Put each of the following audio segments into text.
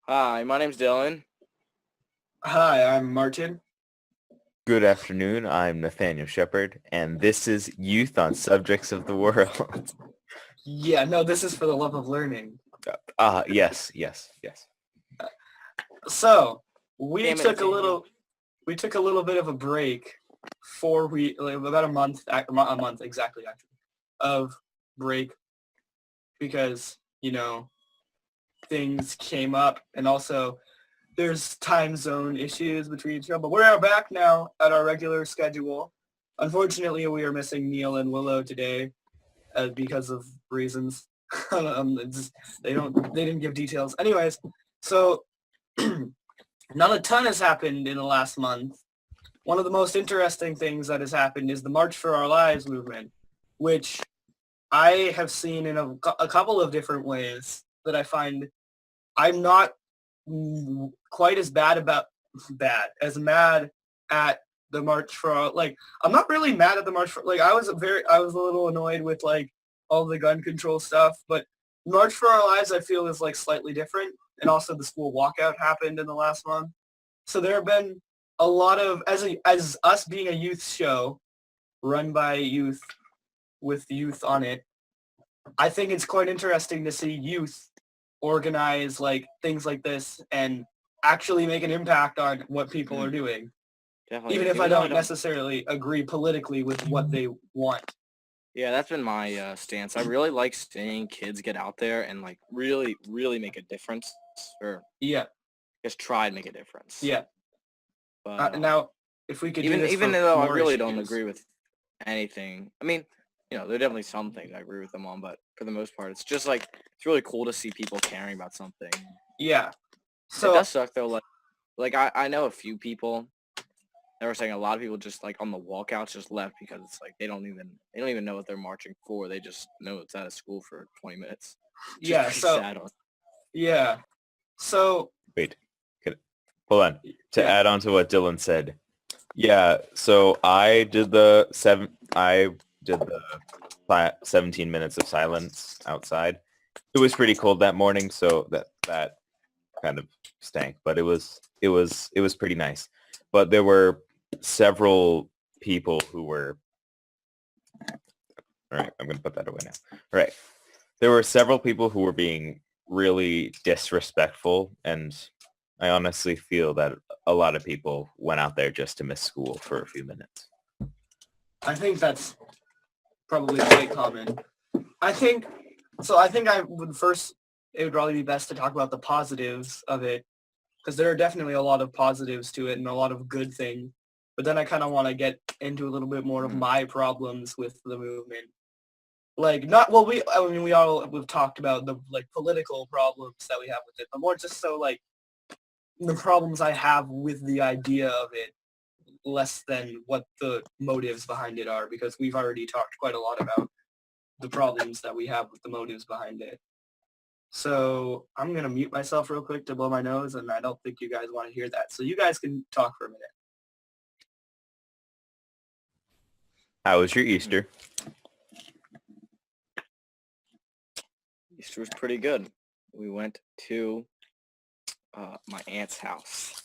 Hi, my name's Dylan. Hi, I'm Martin. Good afternoon. I'm Nathaniel Shepard, and this is Youth on Subjects of the World. Yeah, no, this is for the love of learning. Yes. So we Damn it, took a Nathaniel. little, we took a little bit of a break about a month exactly actually, of break because things came up and also there's time zone issues between each other. But we're back now at our regular schedule. Unfortunately, we are missing Neil and Willow today because of reasons. They didn't give details. Anyways, so not a ton has happened in the last month. One of the most interesting things that has happened is the March for Our Lives movement, which I have seen in a couple of different ways that I find I'm not quite as bad as mad at the March for like I'm not really mad at the March for like I was a little annoyed with like all the gun control stuff, but March for Our Lives I feel is like slightly different, and also the school walkout happened in the last month, so there have been a lot of as us being a youth show run by youth with youth on it. I think it's quite interesting to see youth organize like things like this and actually make an impact on what people are doing, Definitely. even if I Even though I don't don't. necessarily agree politically with what they want. Yeah, that's been my stance. I really like seeing kids get out there and like really, really make a difference, or Yeah, just try and make a difference. yeah. But Now, if we could do this even for though I more really don't issues. agree with anything, I mean, there are definitely some things I agree with them on, but for the most part, it's just like it's really cool to see people caring about something. Yeah. It So does suck though. Like I know a few people. They were saying a lot of people just like on the walkouts just left because it's like they don't even know what they're marching for. They just know it's out of school for 20 minutes. Which is yeah, pretty so sad. yeah. So Wait, hold on. To yeah. add on to what Dylan said, yeah. So I did the 17 minutes of silence outside. It was pretty cold that morning, so that kind of stank, but it was pretty nice. But there were several people who were all right. I'm gonna put that away now. All right. There were several people who were being really disrespectful, and I honestly feel that a lot of people went out there just to miss school for a few minutes. I think that's probably quite common. I think so. I think I would first. It would probably be best to talk about the positives of it, because there are definitely a lot of positives to it and a lot of good things. But then I kind of want to get into a little bit more of Mhm. my problems with the movement. Like not well, I mean we've talked about the like political problems that we have with it, but more just so like the problems I have with the idea of it, less than what the motives behind it are, because we've already talked quite a lot about the problems that we have with the motives behind it. So I'm gonna mute myself real quick to blow my nose, and I don't think you guys want to hear that. So you guys can talk for a minute. How was your Easter? Easter was pretty good. We went to my aunt's house.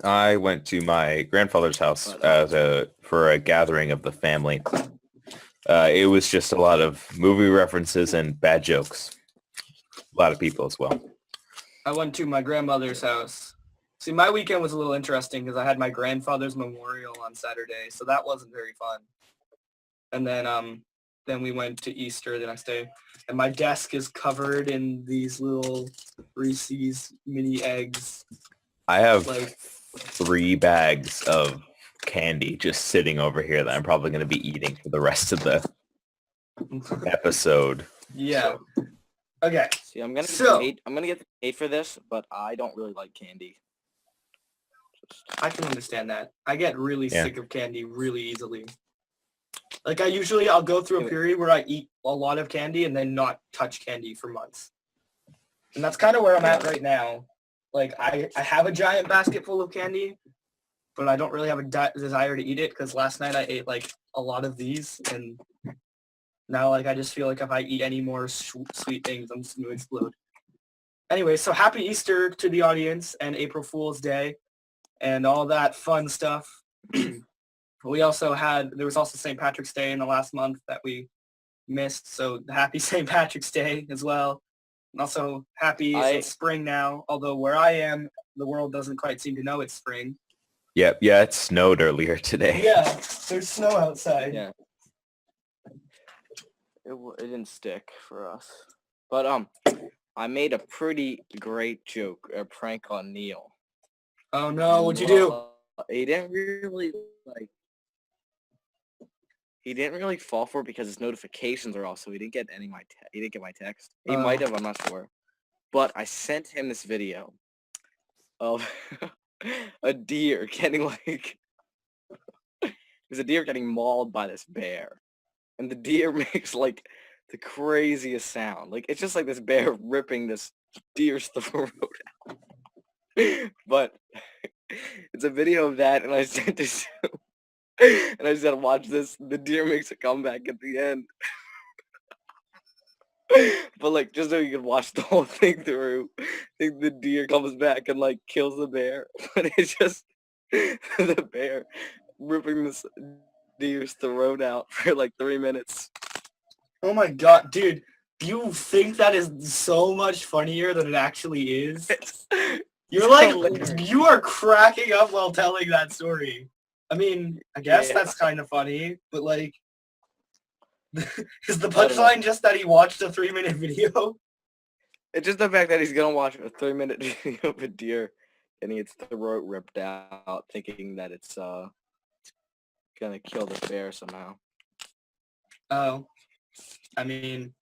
I went to my grandfather's house But for a gathering of the family. It was just a lot of movie references and bad jokes. A lot of people as well. I went to my grandmother's house. See, my weekend was a little interesting because I had my grandfather's memorial on Saturday, so that wasn't very fun. And then we went to Easter the next day, and my desk is covered in these little Reese's mini eggs. I have Like 3 bags of candy just sitting over here that I'm probably going to be eating for the rest of the episode. yeah. So, Okay. see, I'm gonna get So hate. I'm gonna get hate for this, but I don't really like candy. I can understand that. I get really yeah. sick of candy really easily. Like I'll go through a Just, period where I eat a lot of candy and then not touch candy for months. And that's kind of where I'm at yeah. right now. Like I have a giant basket full of candy, but I don't really have a desire to eat it because last night I ate like a lot of these, and now like I just feel like if I eat any more sweet things, I'm just going to explode. Anyway, so happy Easter to the audience and April Fool's Day and all that fun stuff. There was also St. Patrick's Day in the last month that we missed, so happy St. Patrick's Day as well. And also happy it's spring now, although where I am, the world doesn't quite seem to know it's spring. Yeah, it snowed earlier today. Yeah, there's snow outside. Yeah. It didn't stick for us. But I made a pretty great joke, a prank on Neil. Oh no, what'd you do? He didn't really fall for it because his notifications are off, so he didn't get he didn't get my text. He might have, I'm not sure. But I sent him this video of a deer getting there's a deer getting mauled by this bear. And the deer makes like the craziest sound. Like it's just like this bear ripping this deer's throat out. But it's a video of that, and I sent it to and I said, watch this. The deer makes a comeback at the end. But like just so you can watch the whole thing through, I think the deer comes back and like kills the bear. But it's just the bear ripping this deer's throat out for like 3 minutes. Oh my god, dude. You think that is so much funnier than it actually is? You're like, hilarious. you are cracking up while telling that story. I mean, I guess that's kind of funny, but like, is the punchline just that he watched a 3-minute video? It's just the fact that he's gonna watch a 3-minute video of a deer getting its throat ripped out, thinking that it's gonna kill the bear somehow. Oh, I mean,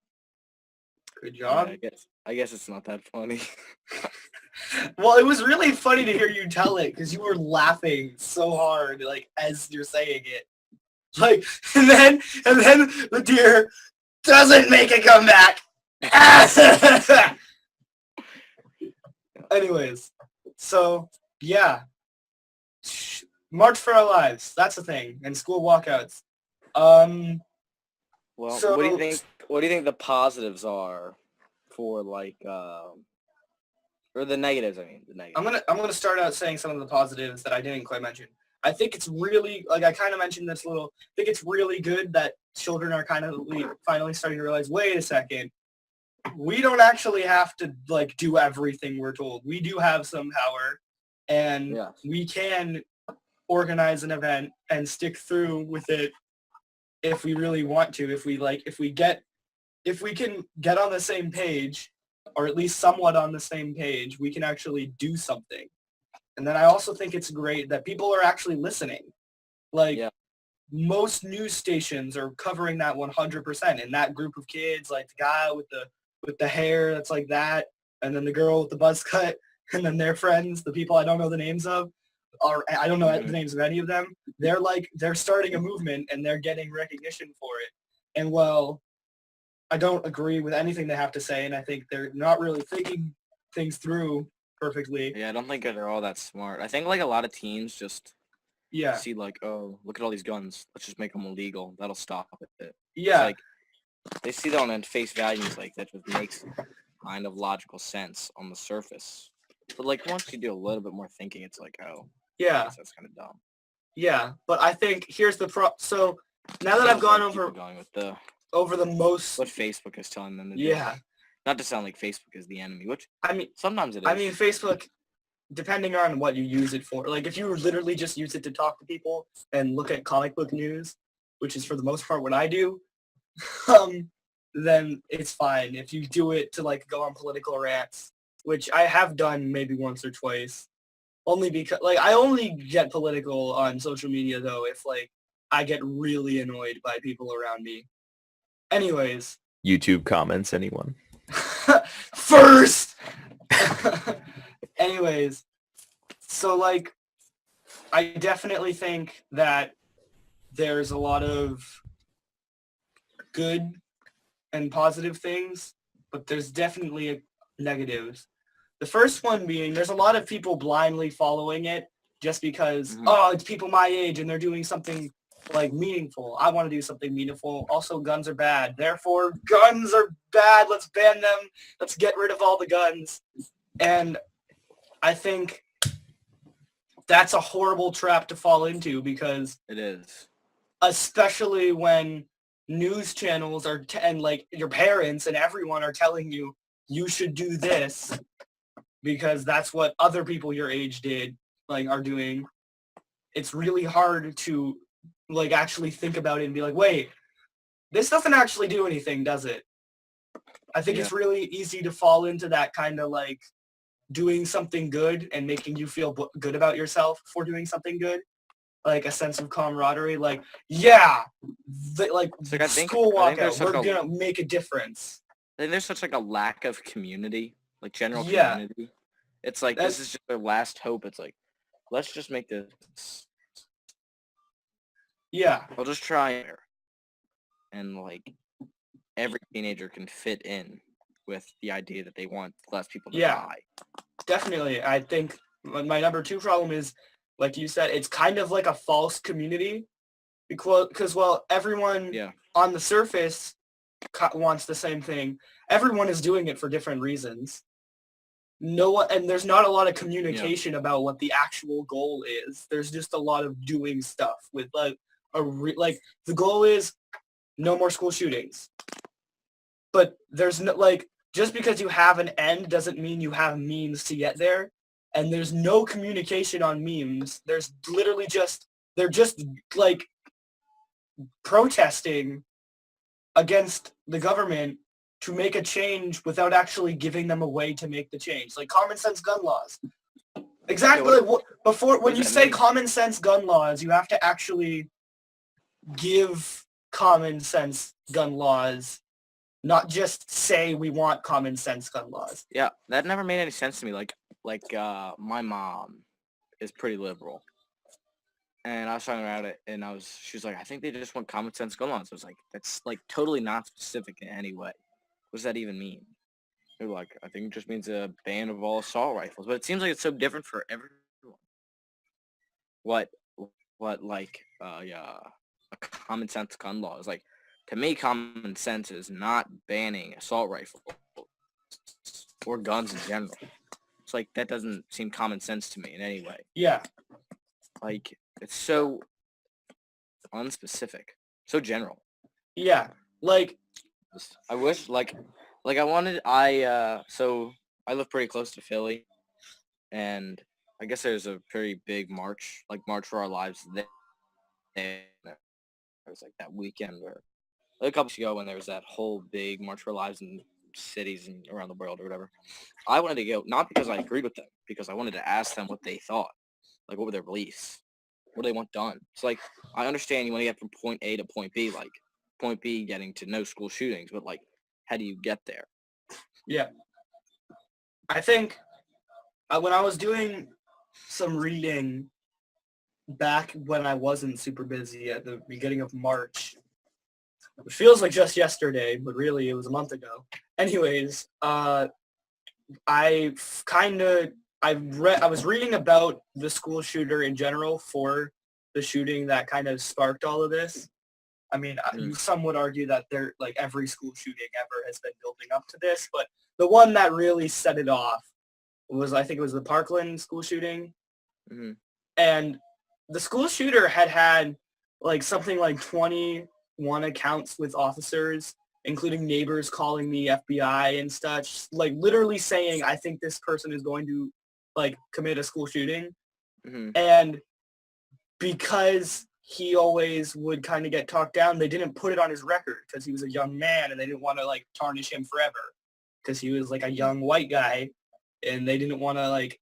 good job. Yeah, I guess it's not that funny. Well, it was really funny to hear you tell it because you were laughing so hard, like as you're saying it. Like, and then the deer doesn't make a comeback. Anyways, so yeah, March for Our Lives. That's a thing, and school walkouts. Well, So- what do you think? What do you think the positives are for like, or the negatives? I mean, the negatives. I'm gonna start out saying some of the positives that I didn't quite mention. I think it's really, like I kind of mentioned this a little, I think it's really good that children are kind of finally starting to realize, wait a second, we don't actually have to like do everything we're told. We do have some power, and Yes. we can organize an event and stick through with it if we really want to. If we can get on the same page, or at least somewhat on the same page, we can actually do something. And then I also think it's great that people are actually listening. Like, Yeah. most news stations are covering that 100%. And that group of kids, like the guy with the hair that's like that, and then the girl with the buzz cut, and then their friends, the people I don't know the names of, or I don't know the names of any of them. They're starting a movement, and they're getting recognition for it. And well, I don't agree with anything they have to say, and I think they're not really thinking things through perfectly. Yeah, I don't think they're all that smart. I think like a lot of teens just Yeah. see like, oh, look at all these guns. Let's just make them illegal. That'll stop it. It's Yeah. like they see that on face value, and it's like that just makes kind of logical sense on the surface. But like once you do a little bit more thinking, it's like, oh, Yeah. that's kind of dumb. Yeah. But I think here's the so now that I've gone over going with the most, what Facebook is telling them to do. yeah. Not to sound like Facebook is the enemy, which I mean, sometimes it is. Facebook, depending on what you use it for, like if you literally just use it to talk to people and look at comic book news, which is for the most part what I do, then it's fine. If you do it to like go on political rants, which I have done maybe once or twice, only because like I only get political on social media though if like I get really annoyed by people around me. Anyways. YouTube comments, anyone? First! Anyways, so like, I definitely think that there's a lot of good and positive things, but there's definitely negatives. The first one being there's a lot of people blindly following it just because, oh, it's people my age and they're doing something like meaningful. I want to do something meaningful. Also, guns are bad. Therefore, guns are bad. Let's ban them. Let's get rid of all the guns. And I think that's a horrible trap to fall into because It is. especially when news channels are and like your parents and everyone are telling you you should do this because that's what other people your age did like are doing. It's really hard to like actually think about it and be like, wait, this doesn't actually do anything, does it? I think it's really easy to fall into that kind of like doing something good and making you feel good about yourself for doing something good. Like a sense of camaraderie, like, yeah, like I school think there's walkout, we're such a, gonna make a difference. I think there's such like a lack of community, like general Yeah, community. It's like that's, this is just their last hope. It's like, let's just make this. yeah, I'll just try it. And like every teenager can fit in with the idea that they want less people to yeah, die. definitely. I think my number two problem is, like you said, it's kind of like a false community because well, everyone Yeah. on the surface wants the same thing. Everyone is doing it for different reasons. No one, and there's not a lot of communication about what the actual goal is. There's just a lot of doing stuff with like like the goal is no more school shootings. But there's no like just because you have an end doesn't mean you have means to get there. And there's no communication on memes. There's literally just they're just like protesting against the government to make a change without actually giving them a way to make the change. Like common sense gun laws. Exactly. Before when you say common sense gun laws, you have to actually give common sense gun laws, not just say we want common sense gun laws. Yeah, that never made any sense to me. Like my mom is pretty liberal. And I was talking about it, and she was like, I think they just want common sense gun laws. I was like, that's like totally not specific in any way. What does that even mean? They're like, I think it just means a ban of all assault rifles. But it seems like it's so different for everyone. What like a common sense gun law is like. To me, common sense is not banning assault rifles or guns in general. It's like that doesn't seem common sense to me in any way. Yeah. Like it's so unspecific, so general. Yeah. Like I wish like so I live pretty close to Philly, and I guess there's a pretty big march for our lives there. It was like that weekend where a couple weeks ago when there was that whole big March for Lives in cities and around the world or whatever. I wanted to go, not because I agreed with them, because I wanted to ask them what they thought. Like, what were their beliefs? What do they want done? It's like, I understand you want to get from point A to point B, like, point B getting to no school shootings, but, like, how do you get there? Yeah. I think when I was doing some reading back when I wasn't super busy at the beginning of March, it feels like just yesterday, but really it was a month ago. Anyways, I was reading about the school shooter in general for the shooting that kind of sparked all of this. I mean, some would argue that like every school shooting ever has been building up to this, but the one that really set it off was, I think it was the Parkland school shooting. Mm-hmm. And the school shooter had like something like 21 accounts with officers, including neighbors calling the FBI and such, like literally saying, I think this person is going to like commit a school shooting. Mm-hmm. And because he always would kind of get talked down, they didn't put it on his record because he was a young man and they didn't want to like tarnish him forever because he was like a young white guy and they didn't want to like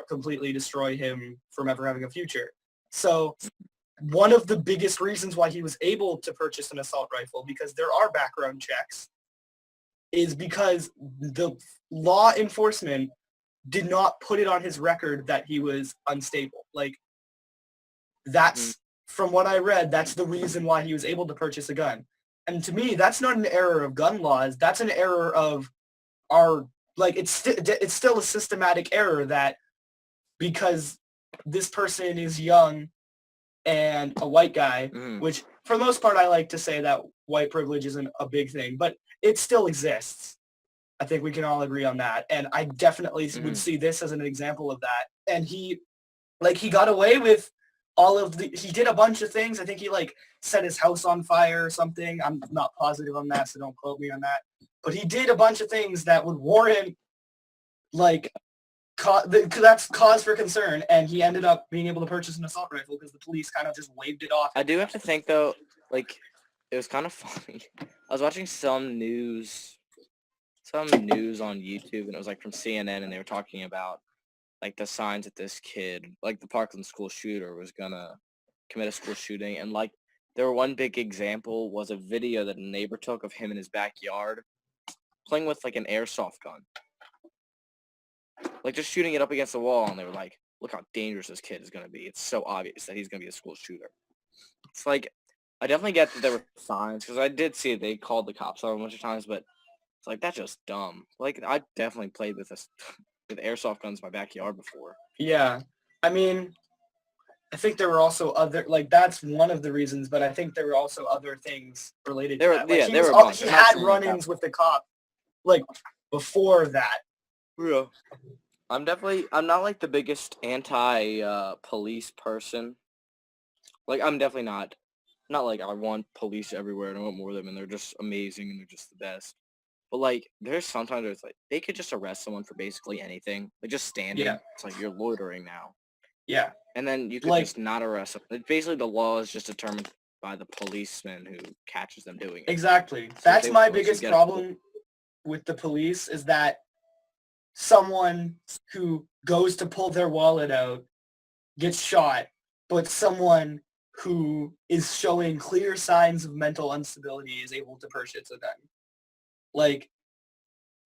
completely destroy him from ever having a future. So one of the biggest reasons why he was able to purchase an assault rifle, because there are background checks, is because the law enforcement did not put it on his record that he was unstable. Like, that's, from what I read, that's the reason why he was able to purchase a gun. And to me, that's not an error of gun laws. That's an error of our, like, it's still a systematic error that because this person is young and a white guy, Mhm. which for the most part I like to say that white privilege isn't a big thing, but it still exists. I think we can all agree on that. And I definitely would Mhm. see this as an example of that. And he got away with he did a bunch of things. I think he like set his house on fire or something. I'm not positive on that, so don't quote me on that. But he did a bunch of things that would warrant like that's cause for concern, and he ended up being able to purchase an assault rifle because the police kind of just waved it off. I do have to think though, like it was kind of funny. I was watching some news on YouTube, and it was like from CNN, and they were talking about like the signs that this kid, like the Parkland school shooter, was gonna commit a school shooting, and like there were one big example was a video that a neighbor took of him in his backyard playing with like an airsoft gun, like just shooting it up against the wall, and they were like, "Look how dangerous this kid is gonna be. It's so obvious that he's gonna be a school shooter." It's like I definitely get that there were signs because I did see it. They called the cops on a bunch of times, but it's like that's just dumb. Like I definitely played with this with airsoft guns in my backyard before. Yeah. I mean, I think there were also other, like, that's one of the reasons, but I think there were also other things related to There were- that. Like, yeah, he there was were a al- bunch. he I'm not had saying run-ins with the cop, like, before that. Yeah. I'm not like the biggest anti-police person. Like I'm definitely not like I want police everywhere and I want more of them and they're just amazing and they're just the best. But like there's sometimes where it's like they could just arrest someone for basically anything. Like just standing. Yeah. It's like you're loitering now. Yeah. And then you could Like- just not arrest them. Like, basically the law is just determined by the policeman who catches them doing it. Exactly. So That's they my will let you biggest get- problem with the police is that someone who goes to pull their wallet out gets shot, but someone who is showing clear signs of mental instability is able to purchase a gun. Like,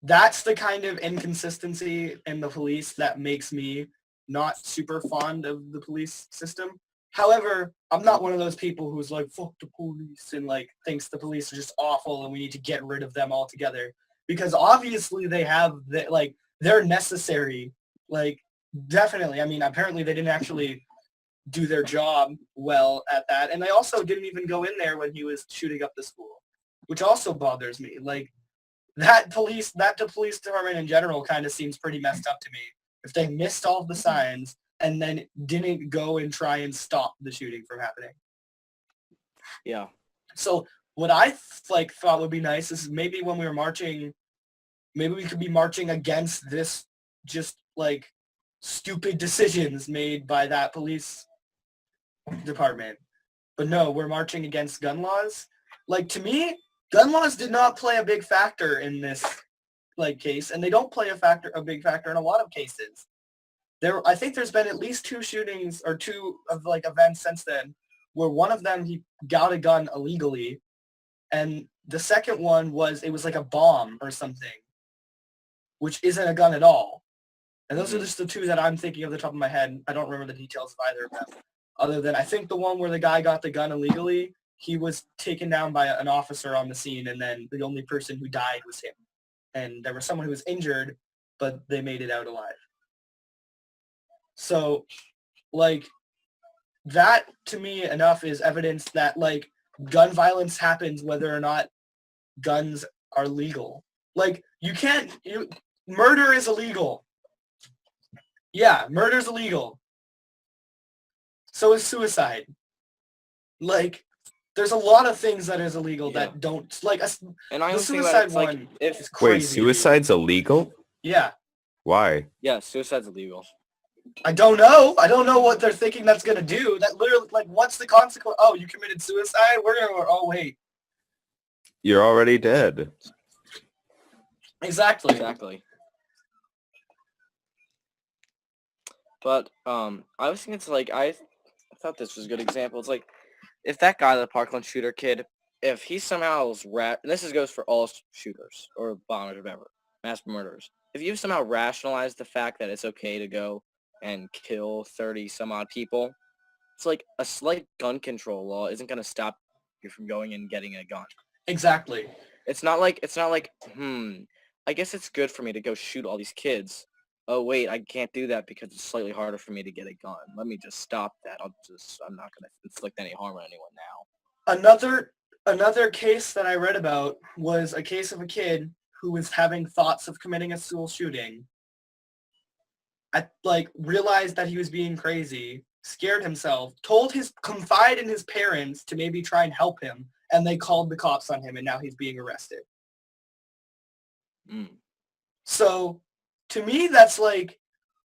that's the kind of inconsistency in the police that makes me not super fond of the police system. However, I'm not one of those people who's like, fuck the police and like thinks the police are just awful and we need to get rid of them altogether. Because obviously they have, they're necessary. Like, definitely. I mean, apparently they didn't actually do their job well at that. And they also didn't even go in there when he was shooting up the school, which also bothers me. Like, the police department in general kind of seems pretty messed up to me. If they missed all of the signs and then didn't go and try and stop the shooting from happening. Yeah. So what I thought would be nice is maybe when we were marching, maybe we could be marching against this just like stupid decisions made by that police department. But no, we're marching against gun laws. Like, to me, gun laws did not play a big factor in this like case, and they don't play a big factor in a lot of cases. I think there's been at least two shootings or two of like events since then where one of them he got a gun illegally, and the second one was like a bomb or something, which isn't a gun at all. And those are just the two that I'm thinking of the top of my head. I don't remember the details of either of them. Other than I think the one where the guy got the gun illegally, he was taken down by an officer on the scene, and then the only person who died was him. And there was someone who was injured, but they made it out alive. So, like, that to me enough is evidence that, like, gun violence happens whether or not guns are legal. Like, murder is illegal. Yeah, murder's illegal. So is suicide. Like, there's a lot of things that is illegal that don't, like, And I the always think about suicide it, it's like one if is crazy. Wait, suicide's illegal? Yeah. Why? yeah, suicide's illegal. I don't know. I don't know what they're thinking that's going to do. That literally, like, what's the consequence? Oh, you committed suicide? Oh, wait. You're already dead. Exactly. Exactly. But I was thinking it's like I thought this was a good example. It's like if that guy, the Parkland shooter kid, if he somehow is and this goes for all shooters or bombers or whatever, mass murderers. If you somehow rationalize the fact that it's okay to go and kill 30 some odd people, it's like a slight gun control law isn't going to stop you from going and getting a gun. Exactly. It's not like I guess it's good for me to go shoot all these kids. oh wait, I can't do that because it's slightly harder for me to get a gun. Let me just stop that. I'm not gonna inflict any harm on anyone now. Another case that I read about was a case of a kid who was having thoughts of committing a school shooting. Realized that he was being crazy, scared himself, confided in his parents to maybe try and help him, and they called the cops on him, and now he's being arrested. Mm. So, to me, that's like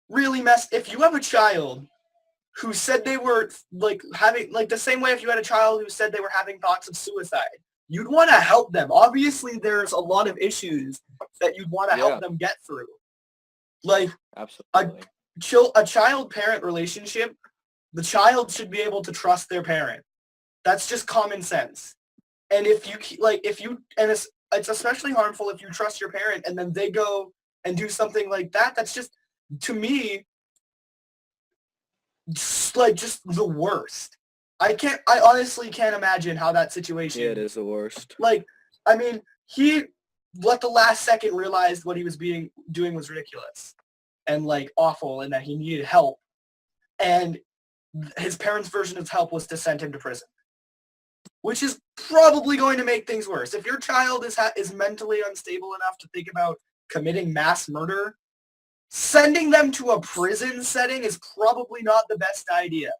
really messed. If you have a child who said they were having the same way if you had a child who said they were having thoughts of suicide, you'd want to help them. Obviously, there's a lot of issues that you'd want to help them get through. Absolutely. A child-parent relationship, the child should be able to trust their parent. That's just common sense. And it's especially harmful if you trust your parent and then they go and do something like that. That's just, to me, just the worst. I honestly can't imagine how that situation. Yeah, it is the worst. He at the last second realized what he was doing was ridiculous and awful and that he needed help. And his parents' version of help was to send him to prison, which is probably going to make things worse. If your child is mentally unstable enough to think about committing mass murder, sending them to a prison setting is probably not the best idea.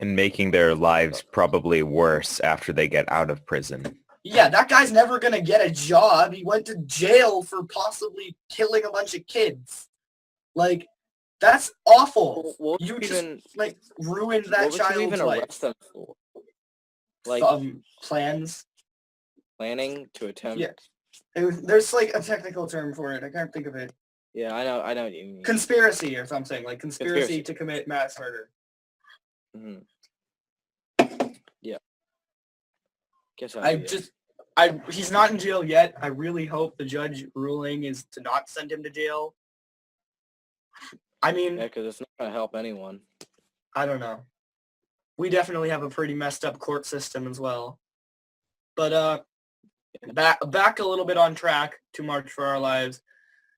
And making their lives probably worse after they get out of prison. Yeah, that guy's never going to get a job. He went to jail for possibly killing a bunch of kids. That's awful. What You would just, even, ruined what that would you child's even life. arrest them for? Plans. Planning to attempt. Yeah. There's a technical term for it. I can't think of it. Yeah, I know what you mean. Conspiracy or something. Conspiracy to commit mass murder. Mm-hmm. Yeah. Guess He's not in jail yet. I really hope the judge ruling is to not send him to jail. Yeah, because it's not gonna help anyone. I don't know. We definitely have a pretty messed up court system as well. But back a little bit on track to March for Our Lives.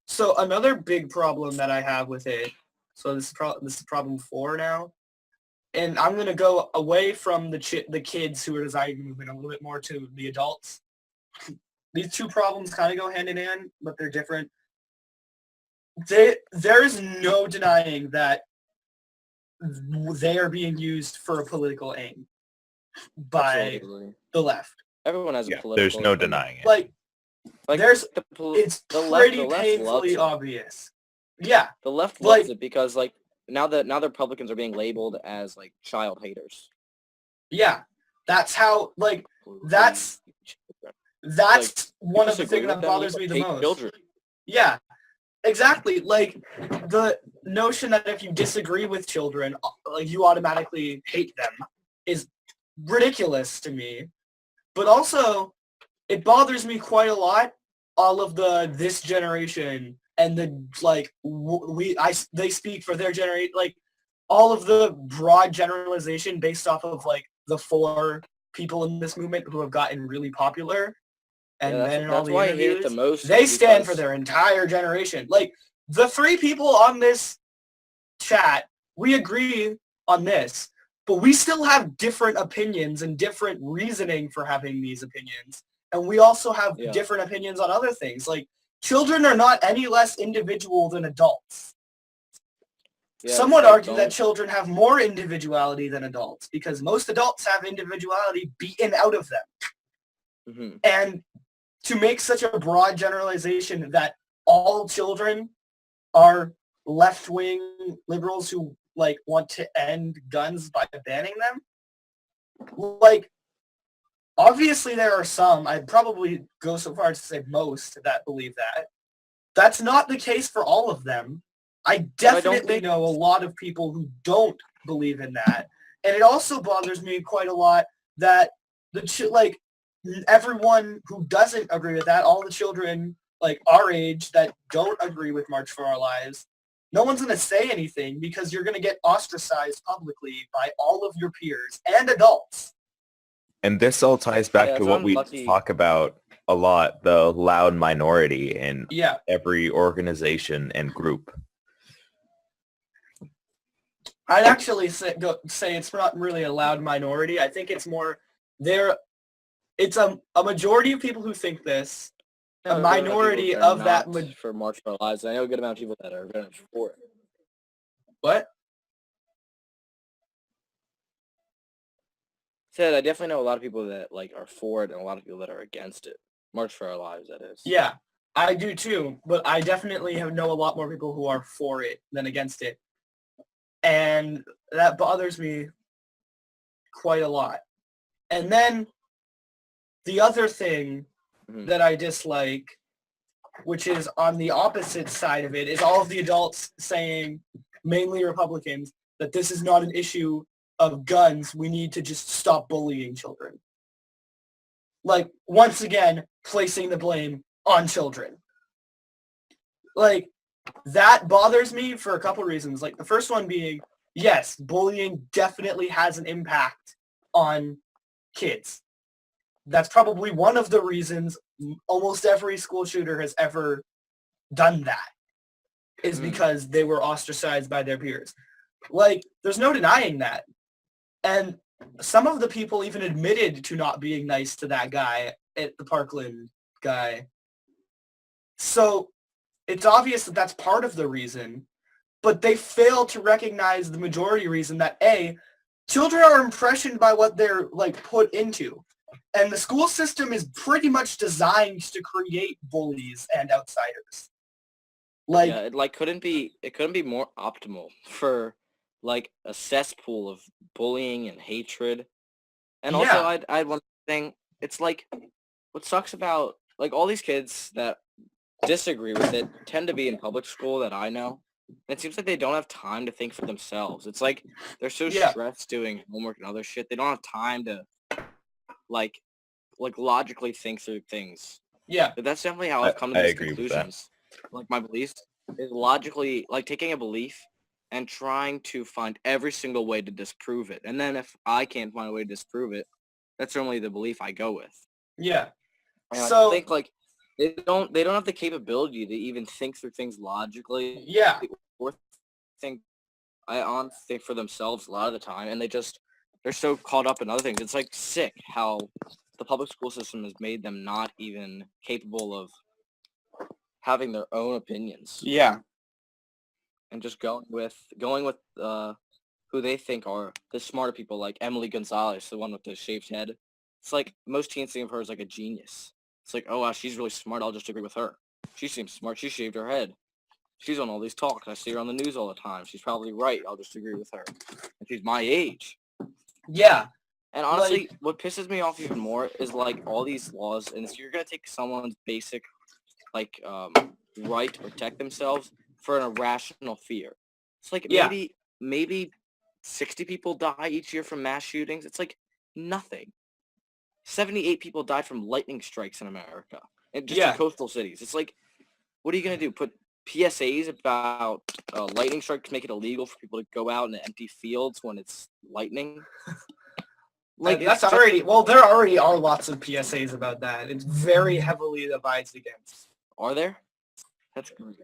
So another big problem that I have with it. So this is problem 4 now. And I'm going to go away from the kids who are designing the movement a little bit more to the adults. These two problems kind of go hand in hand, but they're different. There is no denying that they are being used for a political aim by Absolutely. the left. Everyone has a political. There's no denying it. It's the pretty left painfully loves it. obvious. Yeah. The left loves it because now the Republicans are being labeled as child haters. Yeah. That's how that's one of the things that bothers me the most. Children. Yeah. Exactly. The notion that if you disagree with children, you automatically hate them is ridiculous to me. But also, it bothers me quite a lot, all of this generation and they speak for their generation, all of the broad generalization based off of the 4 people in this movement who have gotten really popular. And then in all the interviews, the most they stand for their entire generation. The 3 people on this chat, we agree on this, but we still have different opinions and different reasoning for having these opinions. And we also have different opinions on other things. Children are not any less individual than adults. Yeah, Some would argue that children have more individuality than adults because most adults have individuality beaten out of them. Mm-hmm. And to make such a broad generalization that all children are left-wing liberals who want to end guns by banning them, obviously there are some, I'd probably go so far as to say most, that believe that. That's not the case for all of them. I definitely know a lot of people who don't believe in that. And it also bothers me quite a lot that everyone who doesn't agree with that, all the children our age that don't agree with March for Our Lives, no one's going to say anything because you're going to get ostracized publicly by all of your peers and adults. And this all ties back to what we talk about a lot, the loud minority in every organization and group. I'd actually say it's not really a loud minority. I think it's more there. It's a majority of people who think this, a No, there are people minority that are of that. not for March for Our Lives. I know a good amount of people that are very much for it. What? Said I definitely know a lot of people that like are for it and a lot of people that are against it. March for Our Lives, that is. Yeah, I do too. But I definitely know a lot more people who are for it than against it, and that bothers me quite a lot. And then the other thing Mhm. that I dislike, which is on the opposite side of it, is all of the adults saying, mainly Republicans, that this is not an issue of guns. We need to just stop bullying children. Like, once again, placing the blame on children. Like, that bothers me for a couple reasons. Like, the first one being, yes, bullying definitely has an impact on kids. That's probably one of the reasons almost every school shooter has ever done that, is because they were ostracized by their peers. Like, there's no denying that. And some of the people even admitted to not being nice to that guy, at the Parkland guy. So it's obvious that that's part of the reason, but they fail to recognize the majority reason that A, children are impressioned by what they're like put into. And the school system is pretty much designed to create bullies and outsiders. Like, yeah, it couldn't be more optimal for like a cesspool of bullying and hatred. And also Yeah. I'd one thing, it's like what sucks about like all these kids that disagree with it tend to be in public school that I know. It seems like they don't have time to think for themselves. It's like they're so Yeah. stressed doing homework and other shit. They don't have time to like logically think through things. Yeah. But that's definitely how I've come to I these agree with that. conclusions. Like my beliefs is logically like taking a belief and trying to find every single way to disprove it. And then if I can't find a way to disprove it, that's only the belief I go with. Yeah. And I So think like they don't have the capability to even think through things logically yeah. or think I honestly think for themselves a lot of the time, and they're so caught up in other things. It's like sick how the public school system has made them not even capable of having their own opinions Yeah. and just going with who they think are the smarter people, like Emily Gonzalez, the one with the shaved head. It's like most teens think of her as like a genius. It's like, oh wow, she's really smart. I'll just agree with her. She seems smart. She shaved her head. She's on all these talks. I see her on the news all the time. She's probably right. I'll just agree with her. And she's my age. Yeah. And honestly, what pisses me off even more is like all these laws, and if you're gonna take someone's basic like right to protect themselves for an irrational fear. It's like Yeah. maybe 60 people die each year from mass shootings. It's like nothing. 78 people died from lightning strikes in America, and just Yeah. in coastal cities. It's like, what are you gonna do? Put PSAs about lightning strikes, make it illegal for people to go out in empty fields when it's lightning? Like, it's that's just- already, well, there already are lots of PSAs about that. It's very heavily advised against. Are there? That's great.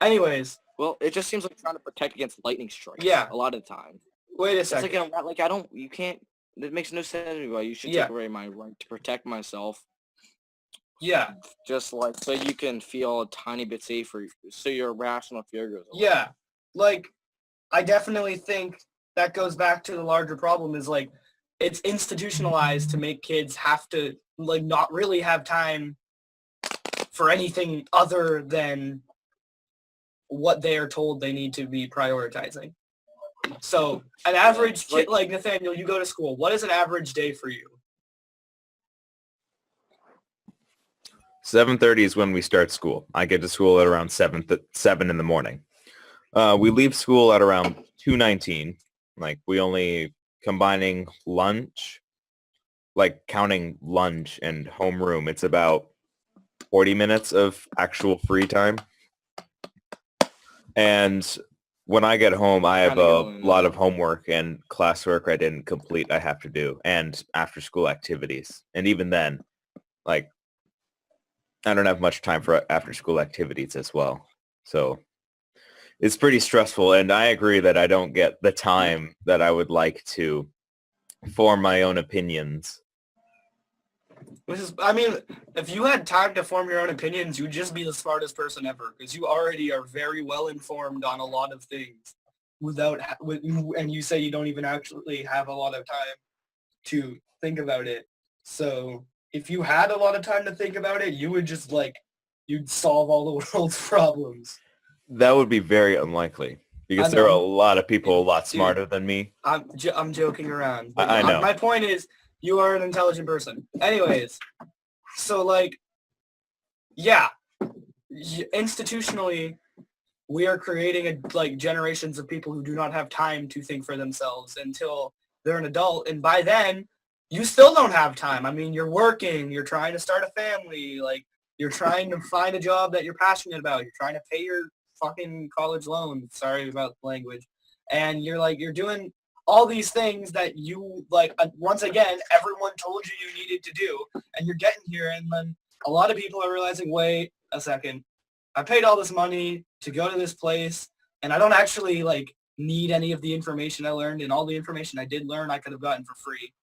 Anyways, Well, it just seems like trying to protect against lightning strikes. Yeah. A lot of the time. wait a It's second. like I don't. You can't. It makes no sense to me why you should Yeah. take away my right to protect myself, Yeah. just like so you can feel a tiny bit safer, so your rational fear goes away. Yeah. Like, I definitely think that goes back to the larger problem is like, it's institutionalized to make kids have to like not really have time for anything other than what they are told they need to be prioritizing. So an average kid, like Nathaniel, you go to school. What is an average day for you? 7:30 is when we start school. I get to school at around 7 in the morning. We leave school at around 2:19. Like we only combining lunch, like counting lunch and homeroom. It's about 40 minutes of actual free time. And when I get home, I have Kinda a going, lot of homework and classwork I didn't complete I have to do, and after school activities. And even then, like, I don't have much time for after school activities as well. So it's pretty stressful, and I agree that I don't get the time that I would like to form my own opinions. I mean, if you had time to form your own opinions, you'd just be the smartest person ever because you already are very well informed on a lot of things and you say you don't even actually have a lot of time to think about it. So if you had a lot of time to think about it, you would just you'd solve all the world's problems. That would be very unlikely because I there are a know. lot of people a lot Dude, smarter than me. I'm joking around. But I know. my point is, you are an intelligent person. Anyways, so yeah, institutionally, we are creating generations of people who do not have time to think for themselves until they're an adult, and by then, you still don't have time. I mean, you're working, you're trying to start a family, you're trying to find a job that you're passionate about, you're trying to pay your fucking college loan. Sorry about the language. And you're doing all these things that you once again, everyone told you you needed to do, and you're getting here, and then a lot of people are realizing, wait a second, I paid all this money to go to this place, and I don't actually need any of the information I learned, and all the information I did learn I could have gotten for free.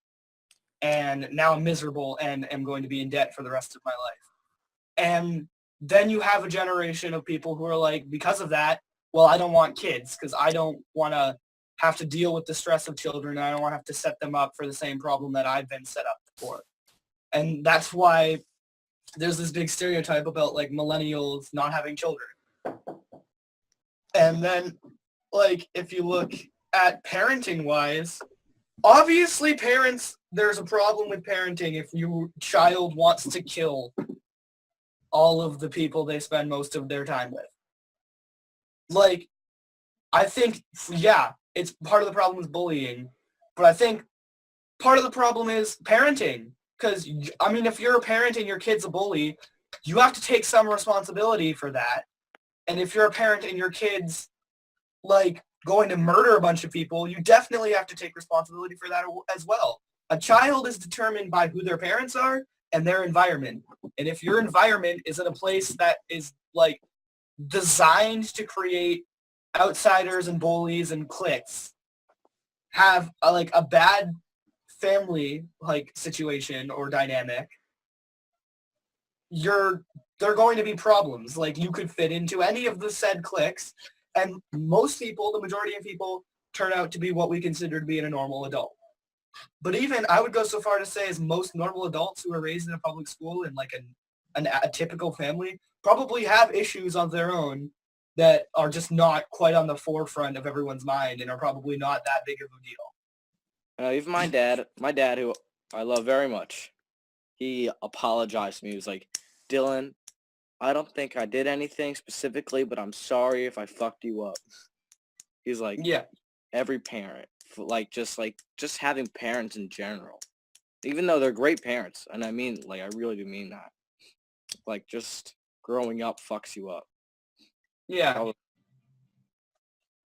And now I'm miserable and am going to be in debt for the rest of my life. And then you have a generation of people who are because of that, well, I don't want kids because I don't want to have to deal with the stress of children, and I don't want to have to set them up for the same problem that I've been set up for. And that's why there's this big stereotype about millennials not having children. And then if you look at parenting wise, obviously there's a problem with parenting if your child wants to kill all of the people they spend most of their time with. I think, yeah, it's part of the problem is bullying, but I think part of the problem is parenting. Because, I mean, if you're a parent and your kid's a bully, you have to take some responsibility for that. And if you're a parent and your kid's, going to murder a bunch of people, you definitely have to take responsibility for that as well. A child is determined by who their parents are and their environment. And if your environment is in a place that is, designed to create outsiders and bullies and cliques, have, a bad family situation or dynamic, there are going to be problems. You could fit into any of the said cliques, and most people, the majority of people, turn out to be what we consider to be a normal adult. But even I would go so far to say as most normal adults who are raised in a public school in a typical family probably have issues of their own that are just not quite on the forefront of everyone's mind and are probably not that big of a deal. Even my dad, who I love very much, he apologized to me. He was like, Dylan, I don't think I did anything specifically, but I'm sorry if I fucked you up. He's like, yeah, every parent, just having parents in general, even though they're great parents, and I mean, I really do mean that. Just growing up fucks you up. Yeah.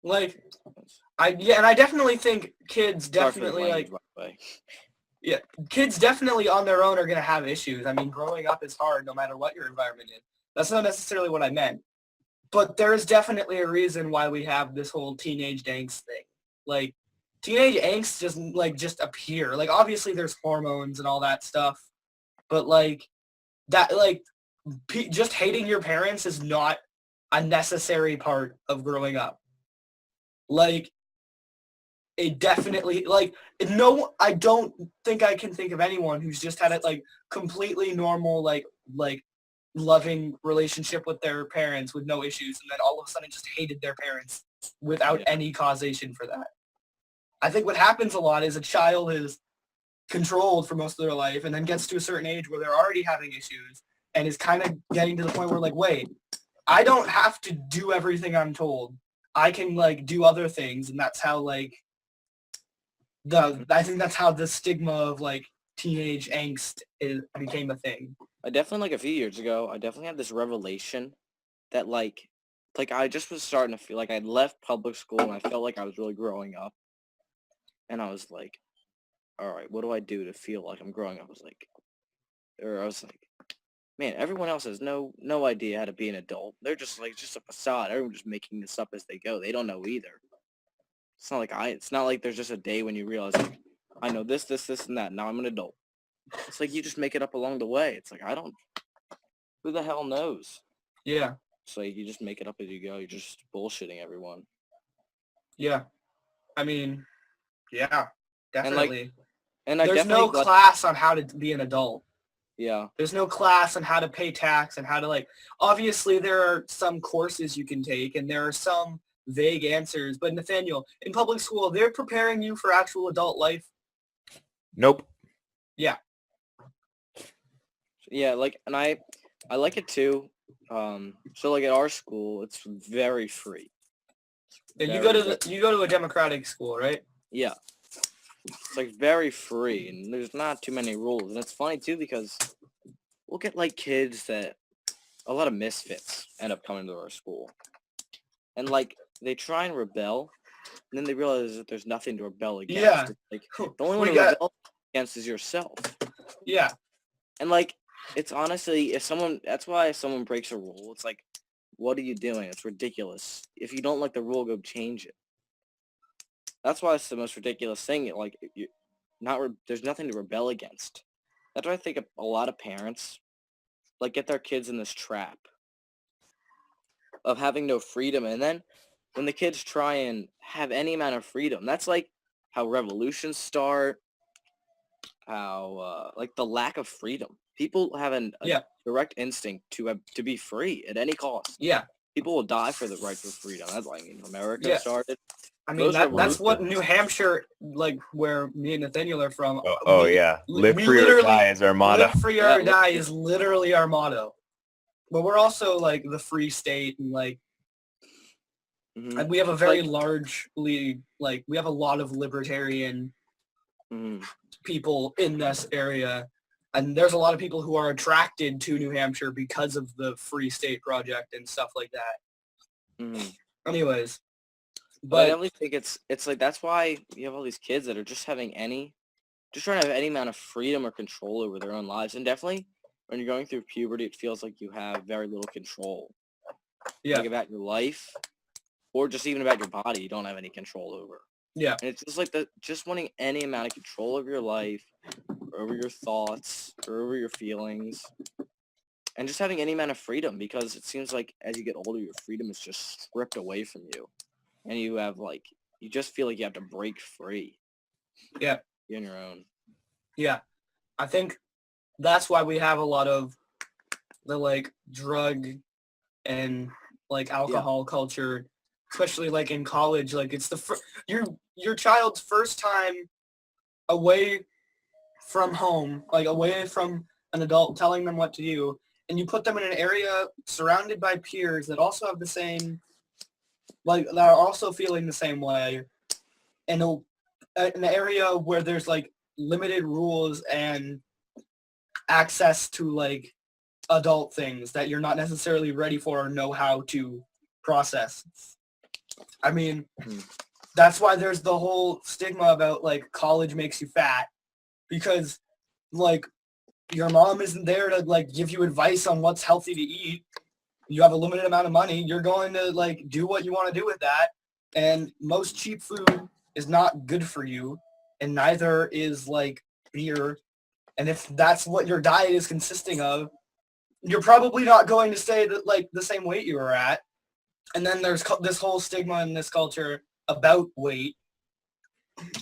And I definitely think kids definitely yeah, kids definitely on their own are going to have issues. I mean, growing up is hard no matter what your environment is. That's not necessarily what I meant. But there is definitely a reason why we have this whole teenage angst thing. Teenage angst just appear. Obviously there's hormones and all that stuff. But just hating your parents is not a necessary part of growing up. It definitely, no, I don't think I can think of anyone who's just had it, completely normal, loving relationship with their parents with no issues, and then all of a sudden just hated their parents without any causation for that. I think what happens a lot is a child is controlled for most of their life and then gets to a certain age where they're already having issues and is kind of getting to the point where, wait, I don't have to do everything I'm told. I can, do other things, and that's how, I think that's how the stigma of, teenage angst became a thing. I definitely, a few years ago, I definitely had this revelation that, I just was starting to feel like I'd left public school and I felt like I was really growing up. And I was like, all right, what do I do to feel like I'm growing up? I was like, man, everyone else has no idea how to be an adult. They're just like just a facade. Everyone's just making this up as they go. They don't know either. It's not like there's just a day when you realize like I know this, and that. Now I'm an adult. It's like you just make it up along the way. It's like who the hell knows? Yeah. It's like you just make it up as you go. You're just bullshitting everyone. Yeah. I mean, yeah, And like definitely. and I There's definitely no class on how to be an adult. yeah. There's no class on how to pay tax and how to like, obviously there are some courses you can take and there are some vague answers, but Nathaniel, in public school, they're preparing you for actual adult life. Nope. Yeah. Yeah, like and I like it too. So like at our school, it's very free. And you Very, go to a democratic school, right? yeah. It's like very free and there's not too many rules. And it's funny too because we'll get like kids that a lot of misfits end up coming to our school. And like they try and rebel and then they realize that there's nothing to rebel against. Yeah. It's like the only one We to got, rebel against is yourself. yeah. And like it's honestly that's why if someone breaks a rule, it's like, what are you doing? It's ridiculous. If you don't like the rule, go change it. That's why it's the most ridiculous thing. Like, there's nothing to rebel against. That's why I think a lot of parents, like, get their kids in this trap of having no freedom. And then when the kids try and have any amount of freedom, that's like how revolutions start, how, like, the lack of freedom. People have a Yeah. direct instinct to be free at any cost. Yeah. People will die for the right to freedom. That's why America Yeah. started. I mean, Those are that's what revolutions. New Hampshire, like where me and Nathaniel are from. Oh we- yeah. we Live free or literally die is our motto. Live free Yeah, or die is literally our motto. But we're also like the free state and like Mhm. and we have a very Like- largely like we have a lot of libertarian Mhm. people in this area. And there's a lot of people who are attracted to New Hampshire because of the Free State Project and stuff like that. Mhm. Anyways, But I but definitely think it's like that's why you have all these kids that are just trying to have any amount of freedom or control over their own lives. And definitely when you're going through puberty, it feels like you have very little control. yeah, Like about your life or just even about your body, you don't have any control over. yeah, And it's just like just wanting any amount of control over your life, or over your thoughts, or over your feelings, and just having any amount of freedom because it seems like as you get older, your freedom is just stripped away from you. And you have like, you just feel like you have to break free. Yeah. Be on your own. yeah. I think that's why we have a lot of the like drug and like alcohol culture, especially like in college. Like it's your child's first time away from home, like away from an adult telling them what to do, and you put them in an area surrounded by peers that also have the same, like that are also feeling the same way, and an area where there's like limited rules and access to like adult things that you're not necessarily ready for or know how to process. I mean, that's why there's the whole stigma about like college makes you fat, because like your mom isn't there to like give you advice on what's healthy to eat. You have a limited amount of money. You're going to like do what you want to do with that. And most cheap food is not good for you. And neither is like beer. And if that's what your diet is consisting of, you're probably not going to stay like the same weight you were at. And then there's this whole stigma in this culture about weight.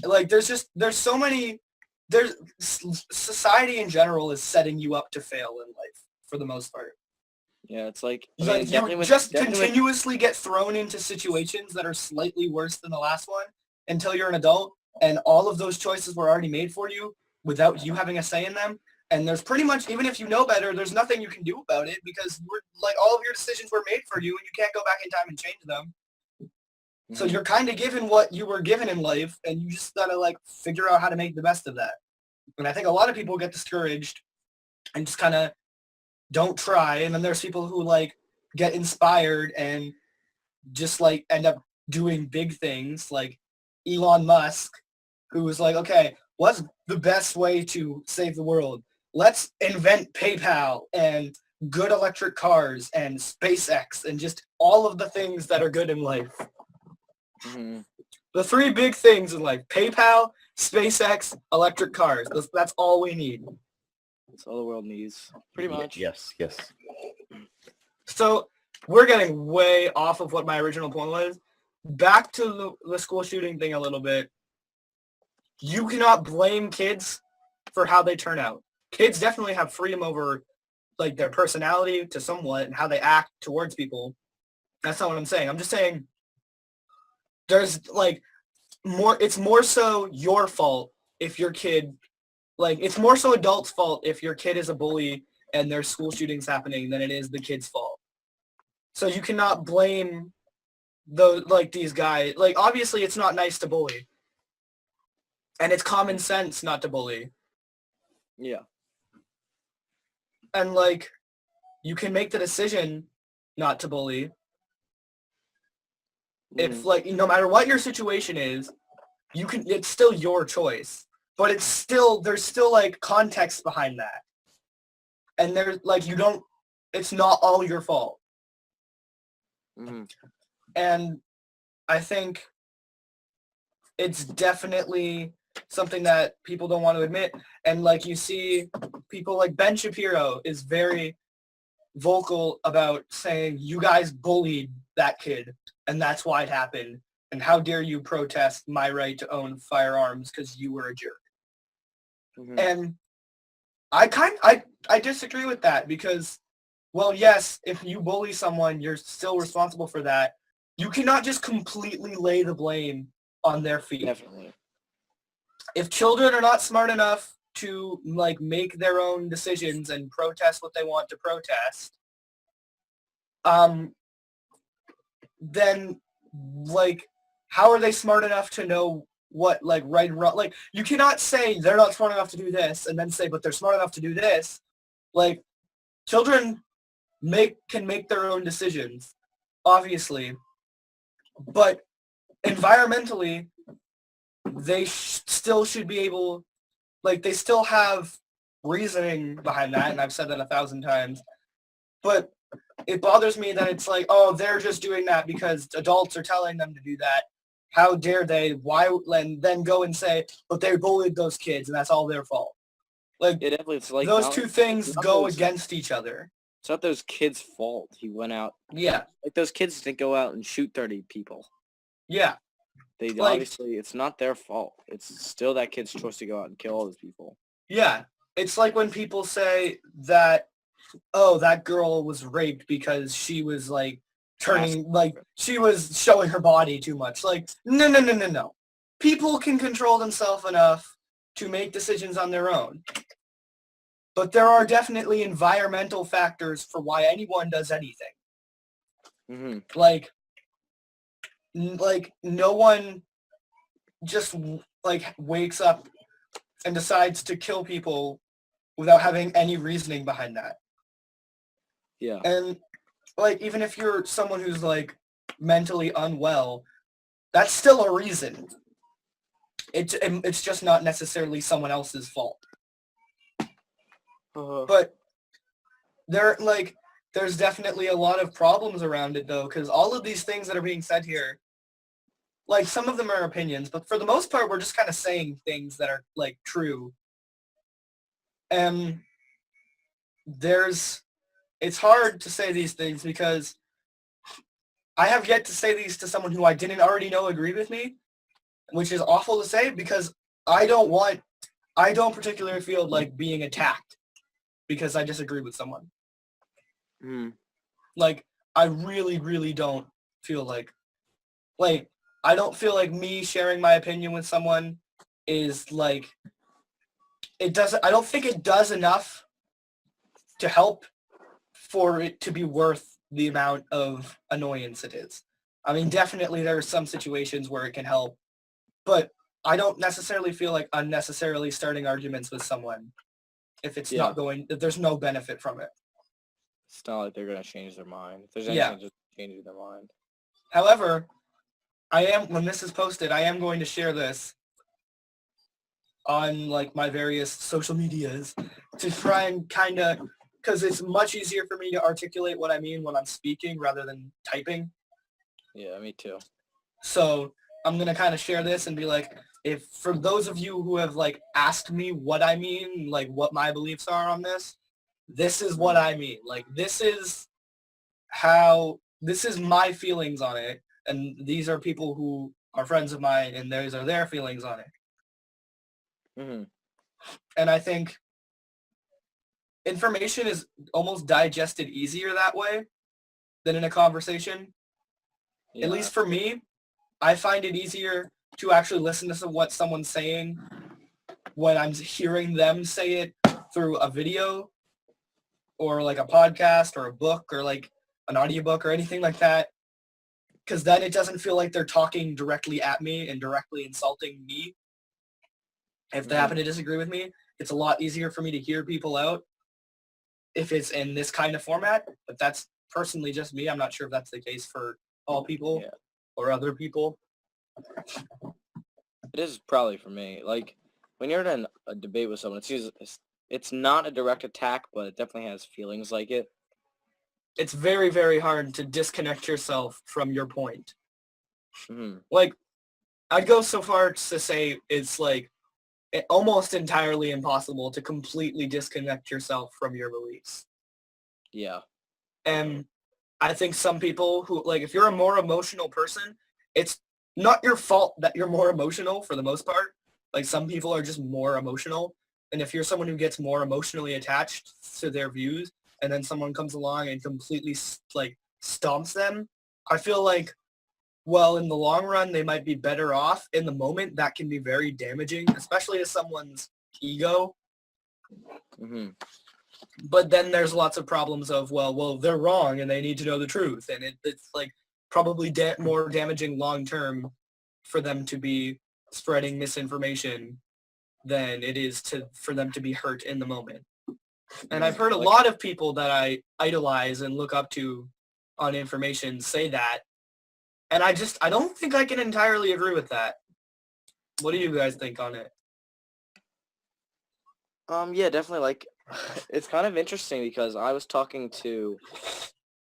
Like there's so many, society in general is setting you up to fail in life for the most part. Yeah, it's like, I Like mean, definitely you with- just definitely with- continuously get thrown into situations that are slightly worse than the last one until you're an adult, and all of those choices were already made for you without you having a say in them. And there's pretty much, even if you know better, there's nothing you can do about it because like all of your decisions were made for you and you can't go back in time and change them. So Mhm. you're kind of given what you were given in life, and you just gotta like figure out how to make the best of that. And I think a lot of people get discouraged and just kind of don't try. And then there's people who like get inspired and just like end up doing big things, like Elon Musk, who was like, okay, what's the best way to save the world? Let's invent PayPal and good electric cars and SpaceX and just all of the things that are good in life. Hmm. The 3 big things in life: PayPal, SpaceX, electric cars. That's all we need. That's all the world needs, pretty much. Yes. So we're getting way off of what my original point was. Back to the school shooting thing a little bit. You cannot blame kids for how they turn out. Kids definitely have freedom over like their personality to somewhat and how they act towards people. That's not what I'm saying. I'm just saying there's like it's more so your fault if your kid, like it's more so adults' fault if your kid is a bully and there's school shootings happening than it is the kid's fault. So you cannot blame these guys. Like obviously it's not nice to bully. And it's common sense not to bully. Yeah. And like you can make the decision not to bully. If like no matter what your situation is, it's still your choice. But there's still like context behind that. And there's like it's not all your fault. Mm-hmm. And I think it's definitely something that people don't want to admit. And like you see people like Ben Shapiro is very vocal about saying you guys bullied that kid and that's why it happened. And how dare you protest my right to own firearms because you were a jerk. Mm-hmm. And I disagree with that because, well, yes, if you bully someone, you're still responsible for that. You cannot just completely lay the blame on their feet. Definitely. If children are not smart enough to like make their own decisions and protest what they want to protest, then like how are they smart enough to know what like right and wrong? Like you cannot say they're not smart enough to do this and then say but they're smart enough to do this. Like children can make their own decisions, obviously, but environmentally they still should be able, like they still have reasoning behind that, and I've said that 1,000 times, but it bothers me that it's like, oh, they're just doing that because adults are telling them to do that. How dare they? Why? And then go and say, but they bullied those kids and that's all their fault. Like, Yeah, definitely. It's like those two things go against each other. It's not those kids' fault. He went out. Yeah. Like those kids didn't go out and shoot 30 people. Yeah. They Like, obviously, it's not their fault. It's still that kid's choice to go out and kill all those people. Yeah. It's like when people say that, oh, that girl was raped because she was like turning, like she was showing her body too much. Like, no. People can control themselves enough to make decisions on their own. But there are definitely environmental factors for why anyone does anything. Mm-hmm. Like no one just like wakes up and decides to kill people without having any reasoning behind that. Yeah. And like even if you're someone who's like mentally unwell, that's still a reason. It's just not necessarily someone else's fault. But there's definitely a lot of problems around it though, because all of these things that are being said here, like some of them are opinions, but for the most part, we're just kind of saying things that are like true. And it's hard to say these things because I have yet to say these to someone who I didn't already know agreed with me, which is awful to say because I don't particularly feel like being attacked because I disagree with someone. Like, I really, really don't feel like, I don't feel like me sharing my opinion with someone is like, I don't think it does enough to help for it to be worth the amount of annoyance it is. I mean, definitely there are some situations where it can help, but I don't necessarily feel like unnecessarily starting arguments with someone if it's if there's no benefit from it. It's not like they're going to change their mind. If there's anything just changing their mind. However, when this is posted, I am going to share this on like my various social medias to try and kind of because it's much easier for me to articulate what I mean when I'm speaking rather than typing. Yeah, me too. So I'm going to kind of share this and be like, if for those of you who have like asked me what I mean, like what my beliefs are on this is what I mean. Like this is my feelings on it. And these are people who are friends of mine and those are their feelings on it. Mm-hmm. And I think information is almost digested easier that way than in a conversation. Yeah, At least for me, I find it easier to actually listen to what someone's saying when I'm hearing them say it through a video or like a podcast or a book or like an audiobook or anything like that. Because then it doesn't feel like they're talking directly at me and directly insulting me. If they happen to disagree with me, it's a lot easier for me to hear people out if it's in this kind of format. But that's personally just me. I'm not sure if that's the case for all people or other people. It is probably for me. Like when you're in a debate with someone, it's not a direct attack, but it definitely has feelings like it. It's very, very hard to disconnect yourself from your point. Mm-hmm. Like, I'd go so far to say it's like almost entirely impossible to completely disconnect yourself from your beliefs. Yeah. And I think some people who, like, if you're a more emotional person, it's not your fault that you're more emotional for the most part. Like, some people are just more emotional. And if you're someone who gets more emotionally attached to their views, and then someone comes along and completely, like, stomps them, I feel like, well, in the long run, they might be better off. In the moment, that can be very damaging, especially to someone's ego. Mm-hmm. But then there's lots of problems of, well, they're wrong and they need to know the truth. And it's like probably more damaging long term for them to be spreading misinformation than it is for them to be hurt in the moment. And I've heard a lot of people that I idolize and look up to on information say that. And I don't think I can entirely agree with that. What do you guys think on it? Yeah, definitely. Like, it's kind of interesting because I was talking to,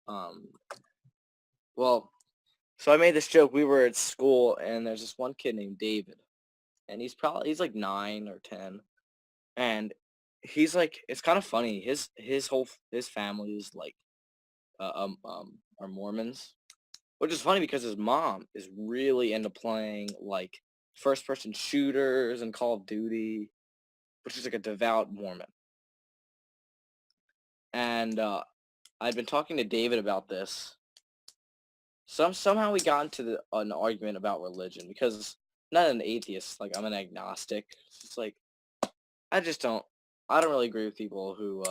so I made this joke. We were at school, and there's this one kid named David, and he's like 9 or 10, and he's like, it's kind of funny. His family is like, are Mormons, which is funny because his mom is really into playing like first-person shooters and Call of Duty, which is like a devout Mormon. And I'd been talking to David about this. Somehow we got into an argument about religion because I'm not an atheist, like I'm an agnostic. It's like I don't really agree with people who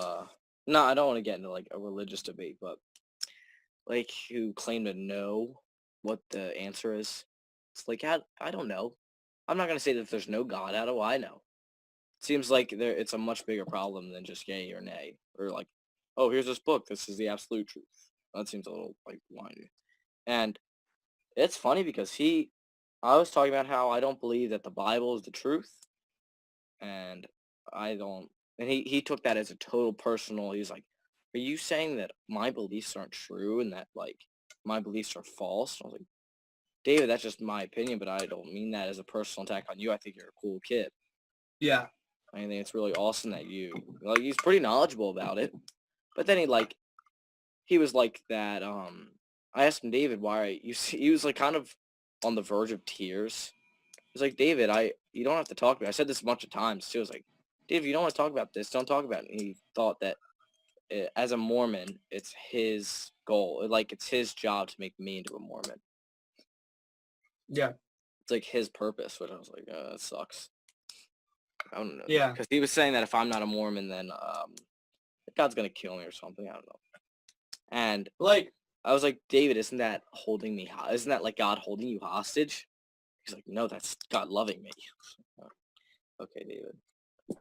no, I don't want to get into like a religious debate, but like who claim to know what the answer is. It's like I don't know. I'm not gonna say that if there's no God, how do I know? It seems like it's a much bigger problem than just yay or nay, or like, oh, here's this book. This is the absolute truth. That seems a little like whiny. And it's funny because I was talking about how I don't believe that the Bible is the truth, and he took that as a total personal. He's like, are you saying that my beliefs aren't true and that like my beliefs are false? And I was like, David, that's just my opinion, but I don't mean that as a personal attack on you. I think you're a cool kid. Yeah. I think it's really awesome that he's pretty knowledgeable about it. But then he was like that. I asked him, David, he was like kind of on the verge of tears. He was like, David, you don't have to talk about it. I said this a bunch of times too. I was like, David, you don't want to talk about this. Don't talk about it. And he thought that as a Mormon, it's his goal. Like it's his job to make me into a Mormon. Yeah. It's like his purpose, which I was like, that sucks. I don't know. Yeah. Because he was saying that if I'm not a Mormon, then God's going to kill me or something. I don't know. And like, I was like, David, isn't that isn't that like God holding you hostage? He's like, no, that's God loving me. Okay, David.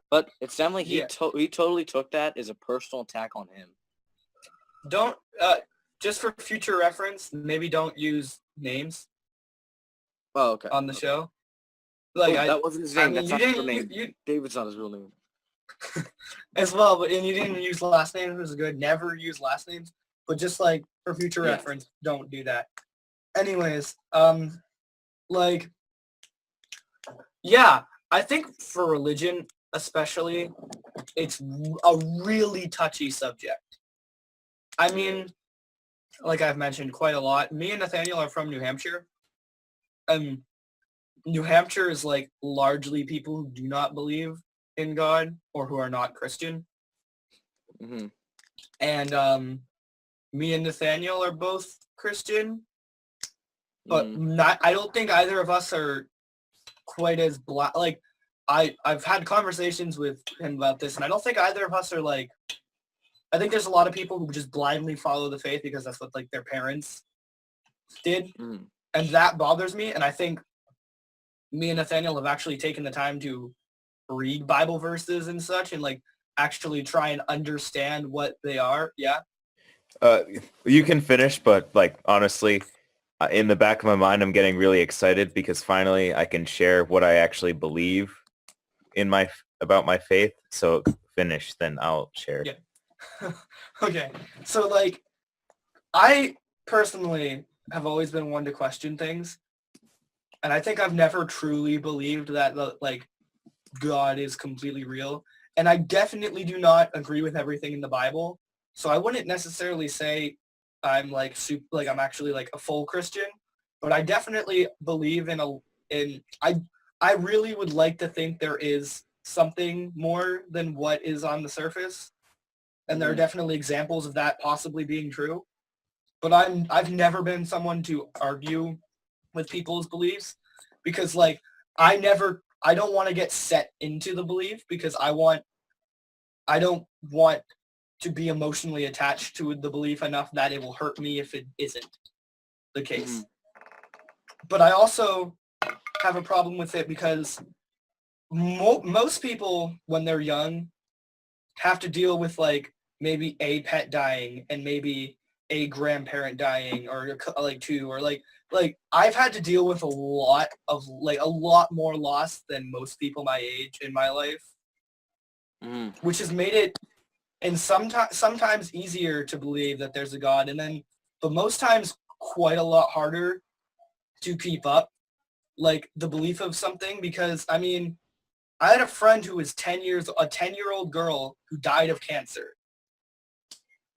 But it's definitely, he totally took that as a personal attack on him. Don't, just for future reference, maybe don't use names. Oh, okay. On the show. Like, that wasn't his name. That's not his real name. You, David's not his real name. as well. But and you didn't use last names, which is good. Never use last names, but just like for future Yeah. reference, don't do that. Anyways, like, yeah, I think for religion especially, it's a really touchy subject. I mean, like I've mentioned quite a lot, me and Nathaniel are from New Hampshire. New Hampshire is like largely people who do not believe in God or who are not Christian. Hmm. And me and Nathaniel are both Christian, but Mm. I don't think either of us are quite as black. Like I've had conversations with him about this, and I don't think either of us are like. I think there's a lot of people who just blindly follow the faith because that's what like their parents did, Mm. and that bothers me. And I think me and Nathaniel have actually taken the time to read Bible verses and such, and like actually try and understand what they are. Yeah. You can finish, but like honestly, in the back of my mind, I'm getting really excited because finally I can share what I actually believe about my faith. So finish, then I'll share. Yeah. Okay. So like, I personally have always been one to question things. And I think I've never truly believed that like God is completely real. And I definitely do not agree with everything in the Bible. So I wouldn't necessarily say I'm like I'm actually like a full Christian, but I definitely believe I really would like to think there is something more than what is on the surface. And there are Mhm. definitely examples of that possibly being true. But I've never been someone to argue with people's beliefs because like I don't want to get set into the belief because I don't want to be emotionally attached to the belief enough that it will hurt me if it isn't the case. Mhm. But I also have a problem with it because most people when they're young have to deal with like maybe a pet dying and maybe a grandparent dying or like two or like I've had to deal with a lot more loss than most people my age in my life, Mhm. which has made it and sometimes easier to believe that there's a God but most times quite a lot harder to keep up like the belief of something because I mean I had a friend who was 10-year-old girl who died of cancer.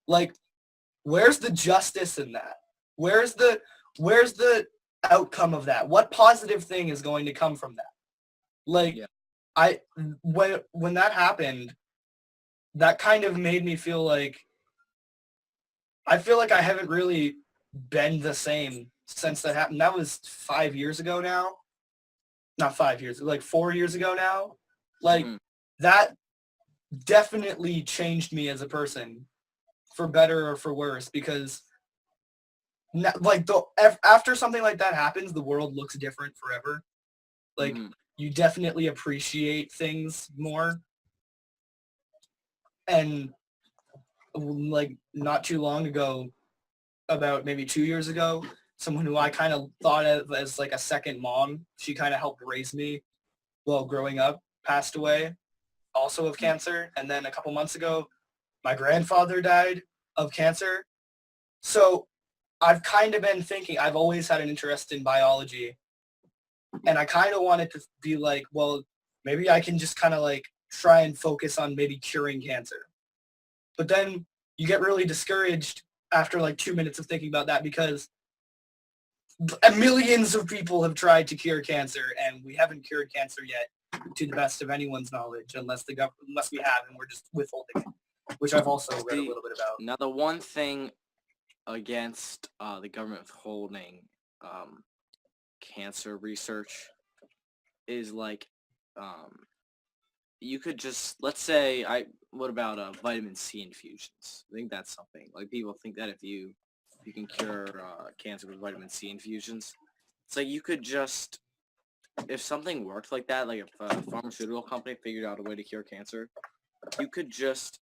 Like, where's the justice in that? Where's the outcome of that? What positive thing is going to come from that? Like, Yeah. when that happened, that kind of made me feel like I feel like I haven't really been the same since that happened. That was 5 years ago now. Not 5 years, like 4 years ago now. Like Mhm. that definitely changed me as a person for better or for worse because like after something like that happens, the world looks different forever. Like Mhm. you definitely appreciate things more. And like not too long ago, about maybe 2 years ago, someone who I kind of thought of as like a second mom, she kind of helped raise me while growing up, passed away also of cancer. And then a couple months ago, my grandfather died of cancer. So I've kind of been thinking, I've always had an interest in biology. And I kind of wanted to be like, well, maybe I can just kind of like try and focus on maybe curing cancer. But then you get really discouraged after like 2 minutes of thinking about that because millions of people have tried to cure cancer and we haven't cured cancer yet to the best of anyone's knowledge unless we have and we're just withholding it, which I've also read a See, little bit about. Now, the one thing against the government withholding cancer research is like you could just let's say what about vitamin C infusions? I think that's something like people think that if you can cure cancer with vitamin C infusions, it's like you could just if something worked like that, like if a pharmaceutical company figured out a way to cure cancer, you could just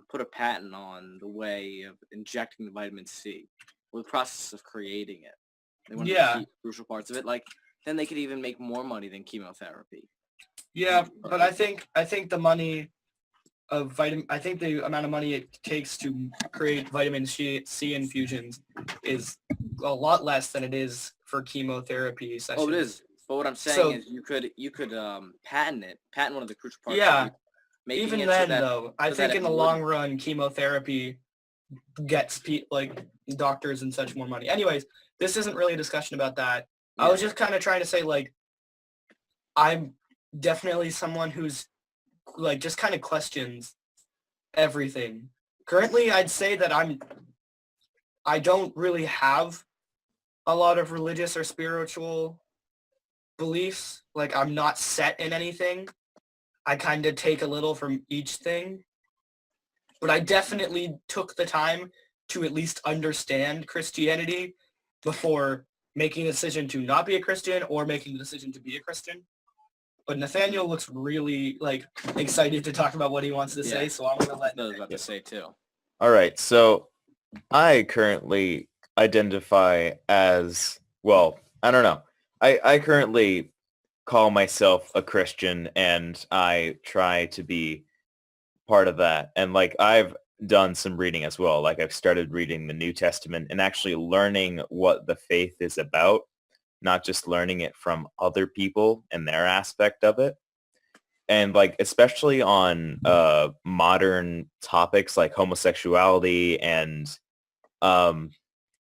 put a patent on the way of injecting the vitamin C or the process of creating it. They want Yeah. the key crucial parts of it. Like then they could even make more money than chemotherapy. Yeah, but I think the money of vitamin. I think the amount of money it takes to create vitamin C infusions is a lot less than it is for chemotherapy sessions. Oh, it is. But what I'm saying So- is you could patent one of the crucial parts. Yeah. Making Even it then, so that, though, I so that think it in the wouldn't- long run, chemotherapy gets like doctors and such more money. Anyways, this isn't really a discussion about that. I was just kind of trying to say, like, I'm definitely someone who's like just kind of questions everything. Currently, I'd say that I don't really have a lot of religious or spiritual beliefs. Like, I'm not set in anything. I kind of take a little from each thing. But I definitely took the time to at least understand Christianity before making a decision to not be a Christian or making the decision to be a Christian. But Nathaniel looks really like excited to talk about what he wants to say, Yeah. so I'm gonna let. I was about to say too. All right, so I currently identify as, well, I don't know. I currently call myself a Christian, and I try to be part of that. And like I've done some reading as well. Like I've started reading the New Testament and actually learning what the faith is about, not just learning it from other people and their aspect of it. And like especially on modern topics like homosexuality and a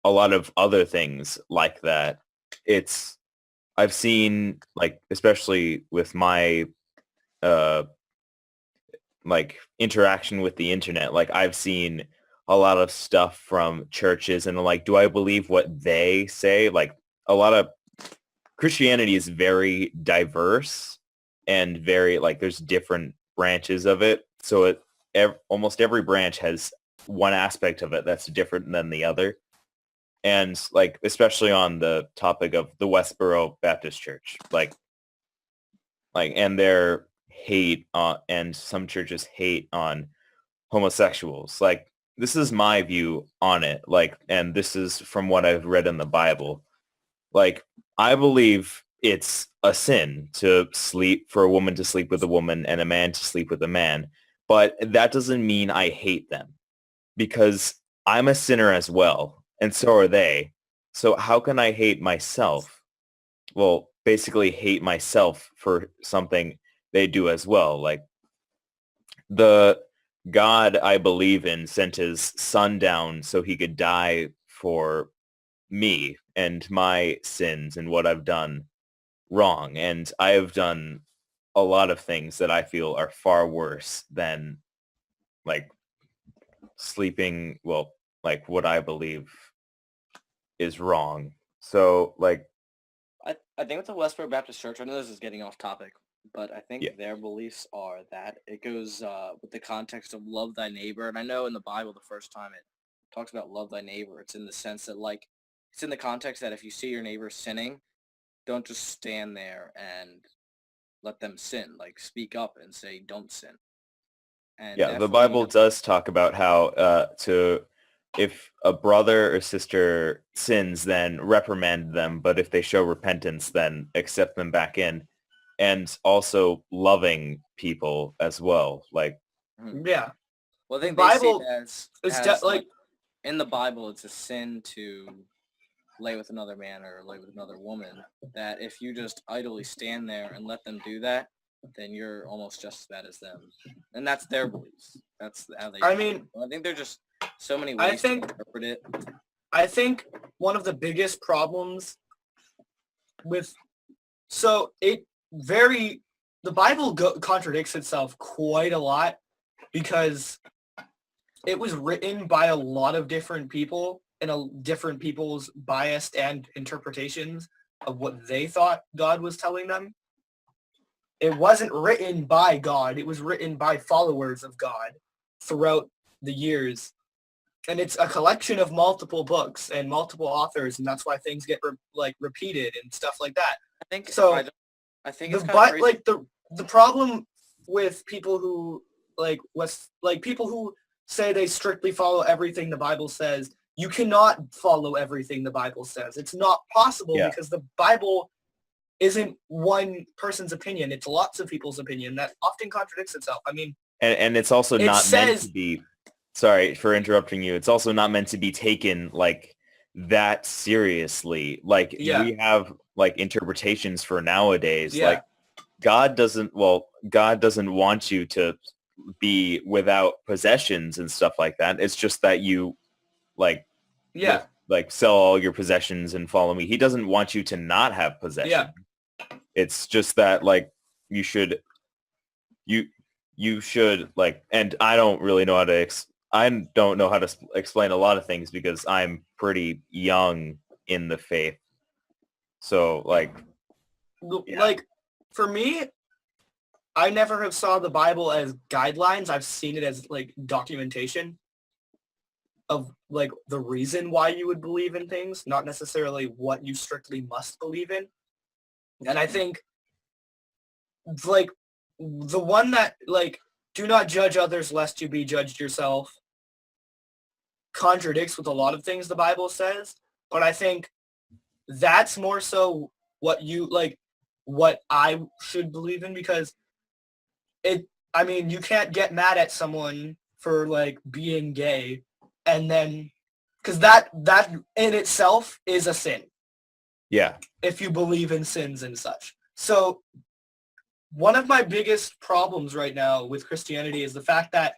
lot of other things like that, I've seen, like, especially with my like interaction with the internet, like I've seen a lot of stuff from churches, and like, do I believe what they say? Like a lot of Christianity is very diverse and very, like, there's different branches of it. So almost every branch has one aspect of it that's different than the other. And like, especially on the topic of the Westboro Baptist Church, like, and their hate and some churches hate on homosexuals. Like, this is my view on it. Like, and this is from what I've read in the Bible. Like, I believe it's a sin for a woman to sleep with a woman and a man to sleep with a man. But that doesn't mean I hate them, because I'm a sinner as well, and so are they. So how can I hate myself? Well, basically hate myself for something they do as well. Like, the God I believe in sent his son down so he could die for me and my sins and what I've done wrong. And I have done a lot of things that I feel are far worse than, like, sleeping, well, like what I believe is wrong. So, like, I think with the Westboro Baptist Church, I know this is getting off topic, but I think Yeah. their beliefs are that it goes with the context of love thy neighbor. And I know in the Bible, the first time it talks about love thy neighbor, it's in the sense that, like, it's in the context that if you see your neighbor sinning, don't just stand there and let them sin. Like, speak up and say, don't sin. And yeah, the definitely, Bible does talk about how if a brother or sister sins, then reprimand them, but if they show repentance, then accept them back in. And also loving people as well. Like, Yeah, well, I think the they see Bible it as, it's like in the Bible, it's a sin to lay with another man or lay with another woman, that if you just idly stand there and let them do that, then you're almost just as bad as them. And that's their beliefs. That's how they... I mean, I think there's just so many I ways think- to interpret it. I think one of the biggest problems with the Bible contradicts itself quite a lot, because it was written by a lot of different people and different people's biased and interpretations of what they thought God was telling them. It wasn't written by God. It was written by followers of God throughout the years. And it's a collection of multiple books and multiple authors, and that's why things get repeated and stuff like that. I think So, I think The it's kind of crazy. like the problem with people who people who say they strictly follow everything the Bible says, you cannot follow everything the Bible says. It's not possible, Yeah. because the Bible isn't one person's opinion. It's lots of people's opinion that often contradicts itself. I mean, And it's also It not meant says- to be, sorry for interrupting you. It's also not meant to be taken like that seriously. Like Yeah. we have like interpretations for nowadays. Yeah. Like God doesn't want you to be without possessions and stuff like that. It's just that you like Yeah. like sell all your possessions and follow me. He doesn't want you to not have possession. Yeah. It's just that like you should like, and I don't really know how to I don't know how to explain a lot of things because I'm pretty young in the faith. So like yeah. Like for me, I never have saw the Bible as guidelines. I've seen it as like documentation of like the reason why you would believe in things, not necessarily what you strictly must believe in. And I think like the one that like do not judge others lest you be judged yourself contradicts with a lot of things the Bible says, but I think that's more so what you like what I should believe in, because I mean you can't get mad at someone for like being gay and then because that in itself is a sin. Yeah. If you believe in sins and such. So one of my biggest problems right now with Christianity is the fact that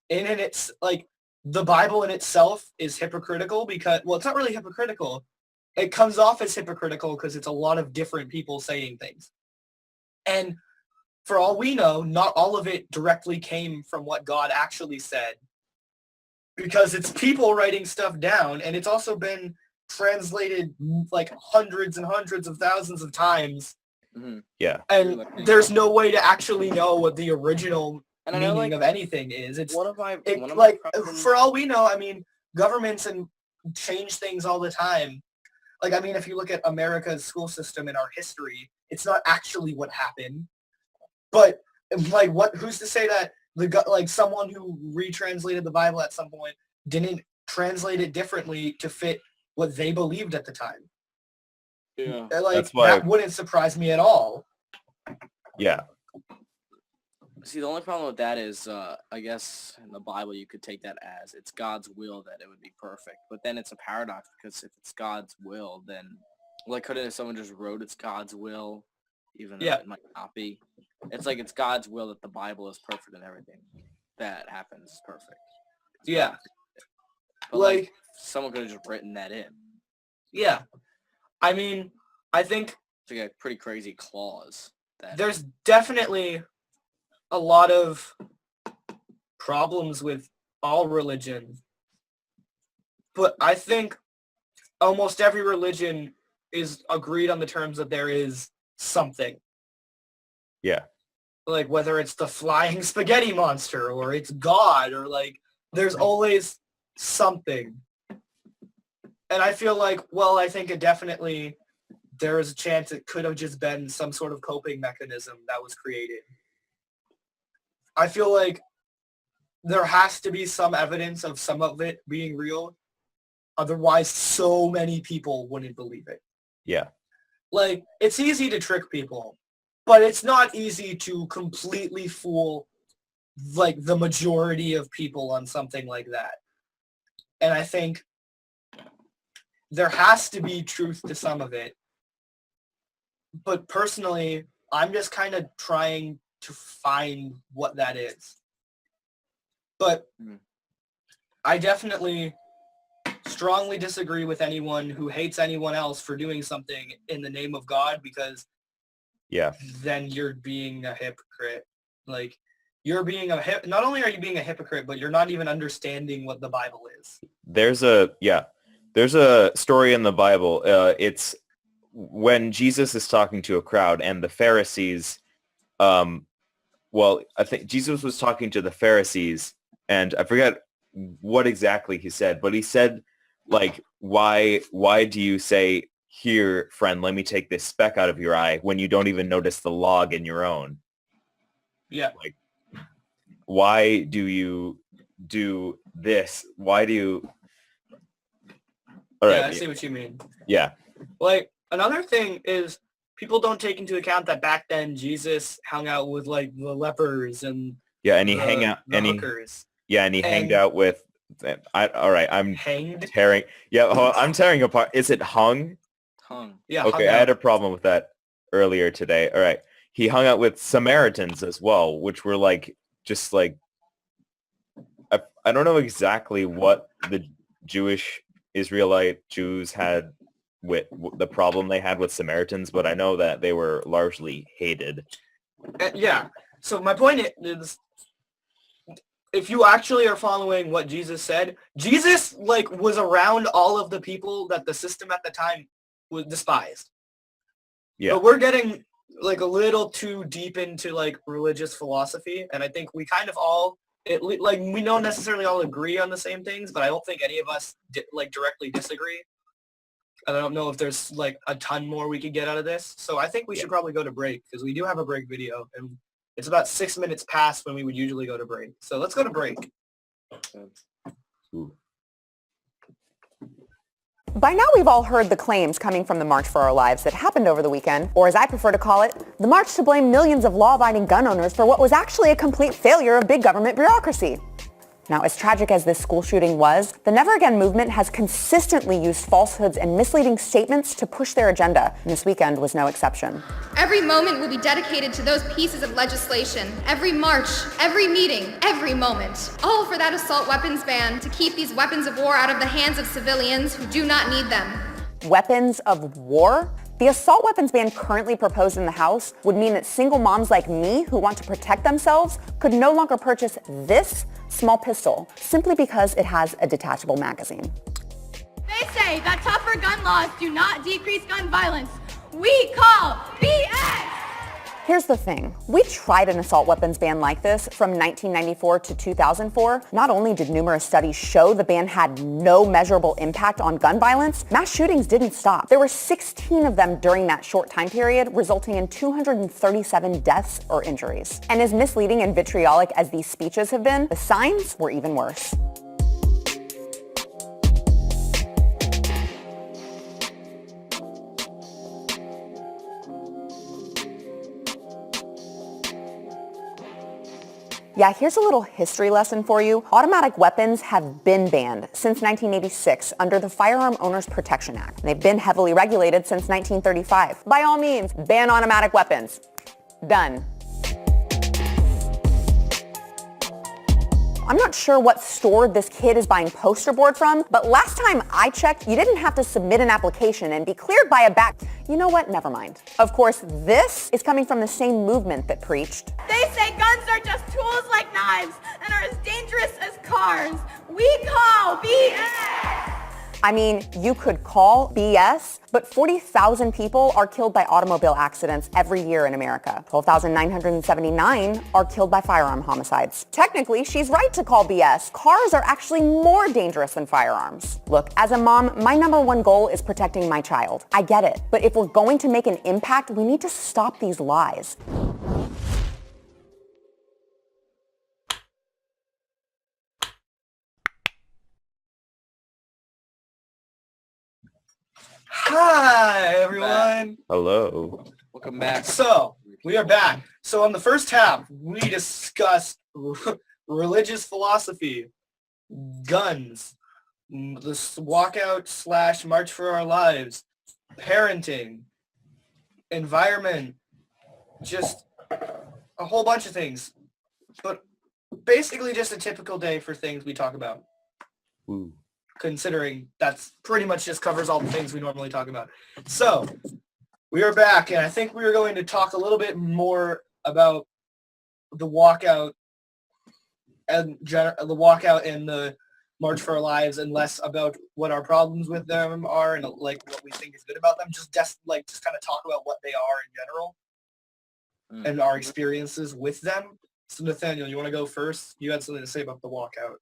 it's like the Bible in itself is hypocritical because, well, it's not really hypocritical. It comes off as hypocritical because it's a lot of different people saying things. And for all we know, not all of it directly came from what God actually said, because it's people writing stuff down, and it's also been translated like hundreds and hundreds of thousands of times. Mm-hmm. Yeah. And there's no way to actually know what the original meaning like, of anything is. It's one of my for all we know, I mean, governments and change things all the time. Like, I mean, if you look at America's school system in our history, it's not actually what happened. But like, who's to say that someone who retranslated the Bible at some point didn't translate it differently to fit what they believed at the time? Yeah. Like, that wouldn't surprise me at all. Yeah. See, the only problem with that is, I guess in the Bible you could take that as it's God's will that it would be perfect. But then it's a paradox, because if it's God's will, then, like, couldn't someone just wrote it's God's will, even though it might not be? It's like it's God's will that the Bible is perfect and everything that happens is perfect. Yeah. But, like, someone could have just written that in. Yeah. I mean, I think it's like a pretty crazy clause. There's definitely a lot of problems with all religion, but I think almost every religion is agreed on the terms that there is something. Yeah. Like whether it's the flying spaghetti monster or it's God, or like there's always something. And I feel like, well, I think there is a chance it could have just been some sort of coping mechanism that was created. I feel like there has to be some evidence of some of it being real. Otherwise, so many people wouldn't believe it. Yeah. Like, it's easy to trick people, but it's not easy to completely fool, like, the majority of people on something like that. And I think there has to be truth to some of it. But personally, I'm just kind of trying to find what that is. But I definitely strongly disagree with anyone who hates anyone else for doing something in the name of God, because then you're being a hypocrite. Like, you're being not only are you being a hypocrite, but you're not even understanding what the Bible is. There's a story in the Bible. It's when Jesus is talking to a crowd and the Pharisees, I think Jesus was talking to the Pharisees, and I forget what exactly he said, but he said, like, why do you say, here, friend, let me take this speck out of your eye, when you don't even notice the log in your own? Yeah. Like, why do you do this? Why do you... All right. I see what you mean. Yeah. Like, another thing is people don't take into account that back then Jesus hung out with like the lepers and Yeah, and he hang out, the and he hookers yeah, and he hanged and out with. All right, I'm hanged. tearing. Yeah, I'm tearing apart. Is it hung? Tongue. Yeah, Okay, hung I had out. a problem with that earlier today. All right, he hung out with Samaritans as well, which were like just like I don't know exactly what the Jewish Israelite Jews had with the problem they had with Samaritans, but I know that they were largely hated. Yeah. So my point is, if you actually are following what Jesus said, Jesus like was around all of the people that the system at the time was despised. Yeah. But we're getting like a little too deep into like religious philosophy, and I think we kind of all like we don't necessarily all agree on the same things, but I don't think any of us like directly disagree. And I don't know if there's like a ton more we could get out of this. So I think we should probably go to break because we do have a break video, and it's about 6 minutes past when we would usually go to break. So let's go to break. Ooh. By now we've all heard the claims coming from the March for Our Lives that happened over the weekend, or as I prefer to call it, the march to blame millions of law-abiding gun owners for what was actually a complete failure of big government bureaucracy. Now, as tragic as this school shooting was, the Never Again movement has consistently used falsehoods and misleading statements to push their agenda, and this weekend was no exception. Every moment will be dedicated to those pieces of legislation. Every march, every meeting, every moment. All for that assault weapons ban to keep these weapons of war out of the hands of civilians who do not need them. Weapons of war? The assault weapons ban currently proposed in the House would mean that single moms like me who want to protect themselves could no longer purchase this small pistol simply because it has a detachable magazine. They say that tougher gun laws do not decrease gun violence. We call BS! Here's the thing. We tried an assault weapons ban like this from 1994 to 2004. Not only did numerous studies show the ban had no measurable impact on gun violence, mass shootings didn't stop. There were 16 of them during that short time period, resulting in 237 deaths or injuries. And as misleading and vitriolic as these speeches have been, the signs were even worse. Yeah, here's a little history lesson for you. Automatic weapons have been banned since 1986 under the Firearm Owners Protection Act. They've been heavily regulated since 1935. By all means, ban automatic weapons. Done. I'm not sure what store this kid is buying poster board from, but last time I checked, you didn't have to submit an application and be cleared by a back. You know what? Never mind. Of course, this is coming from the same movement that preached. They say guns are just tools like knives and are as dangerous as cars. We call BS! I mean, you could call BS, but 40,000 people are killed by automobile accidents every year in America. 12,979 are killed by firearm homicides. Technically, she's right to call BS. Cars are actually more dangerous than firearms. Look, as a mom, my number one goal is protecting my child. I get it. But if we're going to make an impact, we need to stop these lies. Hi, everyone. Hello. Welcome back. So, we are back. So on the first half, we discussed religious philosophy, guns, this walkout / March for Our Lives, parenting, environment, just a whole bunch of things. But basically just a typical day for things we talk about, Ooh. considering that's pretty much just covers all the things we normally talk about. So, we are back, and I think we are going to talk a little bit more about the walkout and the March for Our Lives, and less about what our problems with them are and like what we think is good about them. Just kind of talk about what they are in general and our experiences with them. So Nathaniel, you want to go first? You had something to say about the walkout.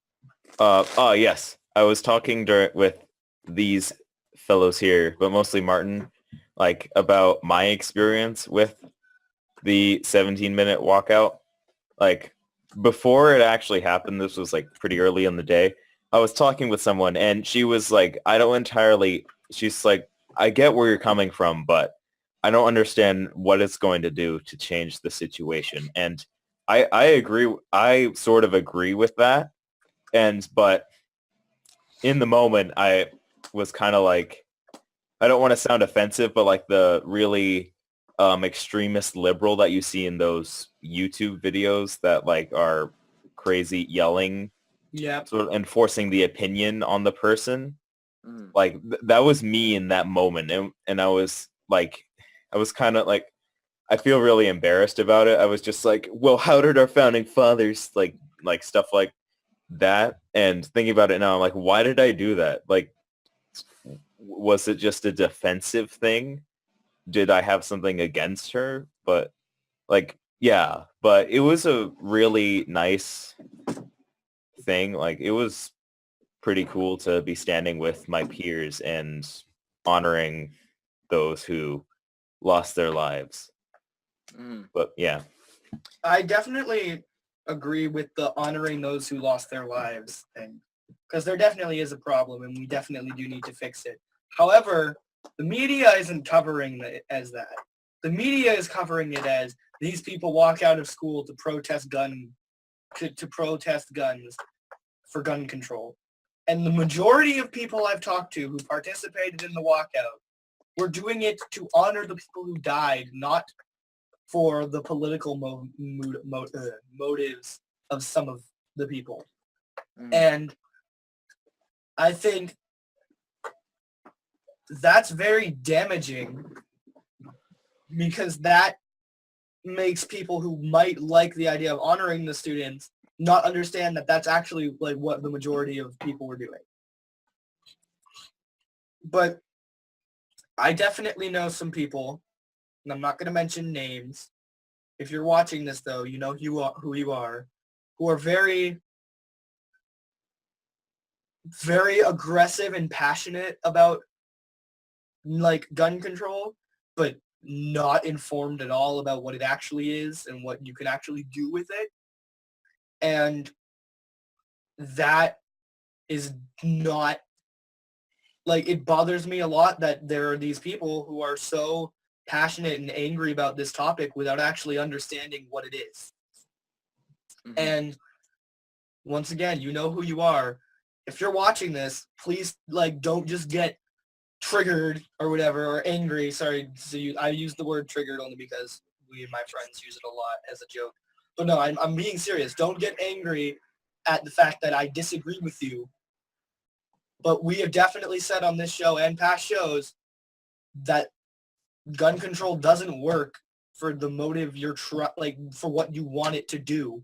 Yes. I was talking with these fellows here, but mostly Martin, like about my experience with the 17-minute walkout. Like before it actually happened, this was like pretty early in the day. I was talking with someone and she was like, she's like, I get where you're coming from, but I don't understand what it's going to do to change the situation. And I agree. I sort of agree with that. But in the moment, I was kind of like, I don't want to sound offensive, but like the really extremist liberal that you see in those YouTube videos that like are crazy yelling Yeah. sort of enforcing the opinion on the person. Mm. Like that was me in that moment. And I was like, I was kind of like, I feel really embarrassed about it. I was just like, well, how did our founding fathers like stuff like that? And thinking about it now, I'm like, why did I do that? Like, was it just a defensive thing? Did I have something against her? But like, yeah, but it was a really nice thing. Like it was pretty cool to be standing with my peers and honoring those who lost their lives. Mm. But yeah. I definitely agree with the honoring those who lost their lives thing, because there definitely is a problem and we definitely do need to fix it. However, the media isn't covering it as that. The media is covering it as these people walk out of school to protest to protest guns for gun control. And the majority of people I've talked to who participated in the walkout were doing it to honor the people who died, not for the political motives of some of the people. Mm. And I think that's very damaging because that makes people who might like the idea of honoring the students not understand that that's actually like what the majority of people were doing. But I definitely know some people, and I'm not going to mention names. If you're watching this, though, you know who you are, who are very, very aggressive and passionate about like gun control, but not informed at all about what it actually is and what you can actually do with it. And that is not, like, it bothers me a lot that there are these people who are so passionate and angry about this topic without actually understanding what it is. Mhm. And once again, you know who you are. If you're watching this, please, like, don't just get triggered or whatever, or angry. Sorry, I use the word triggered only because we and my friends use it a lot as a joke. But no, I'm being serious. Don't get angry at the fact that I disagree with you. But we have definitely said on this show and past shows that gun control doesn't work for the motive for what you want it to do.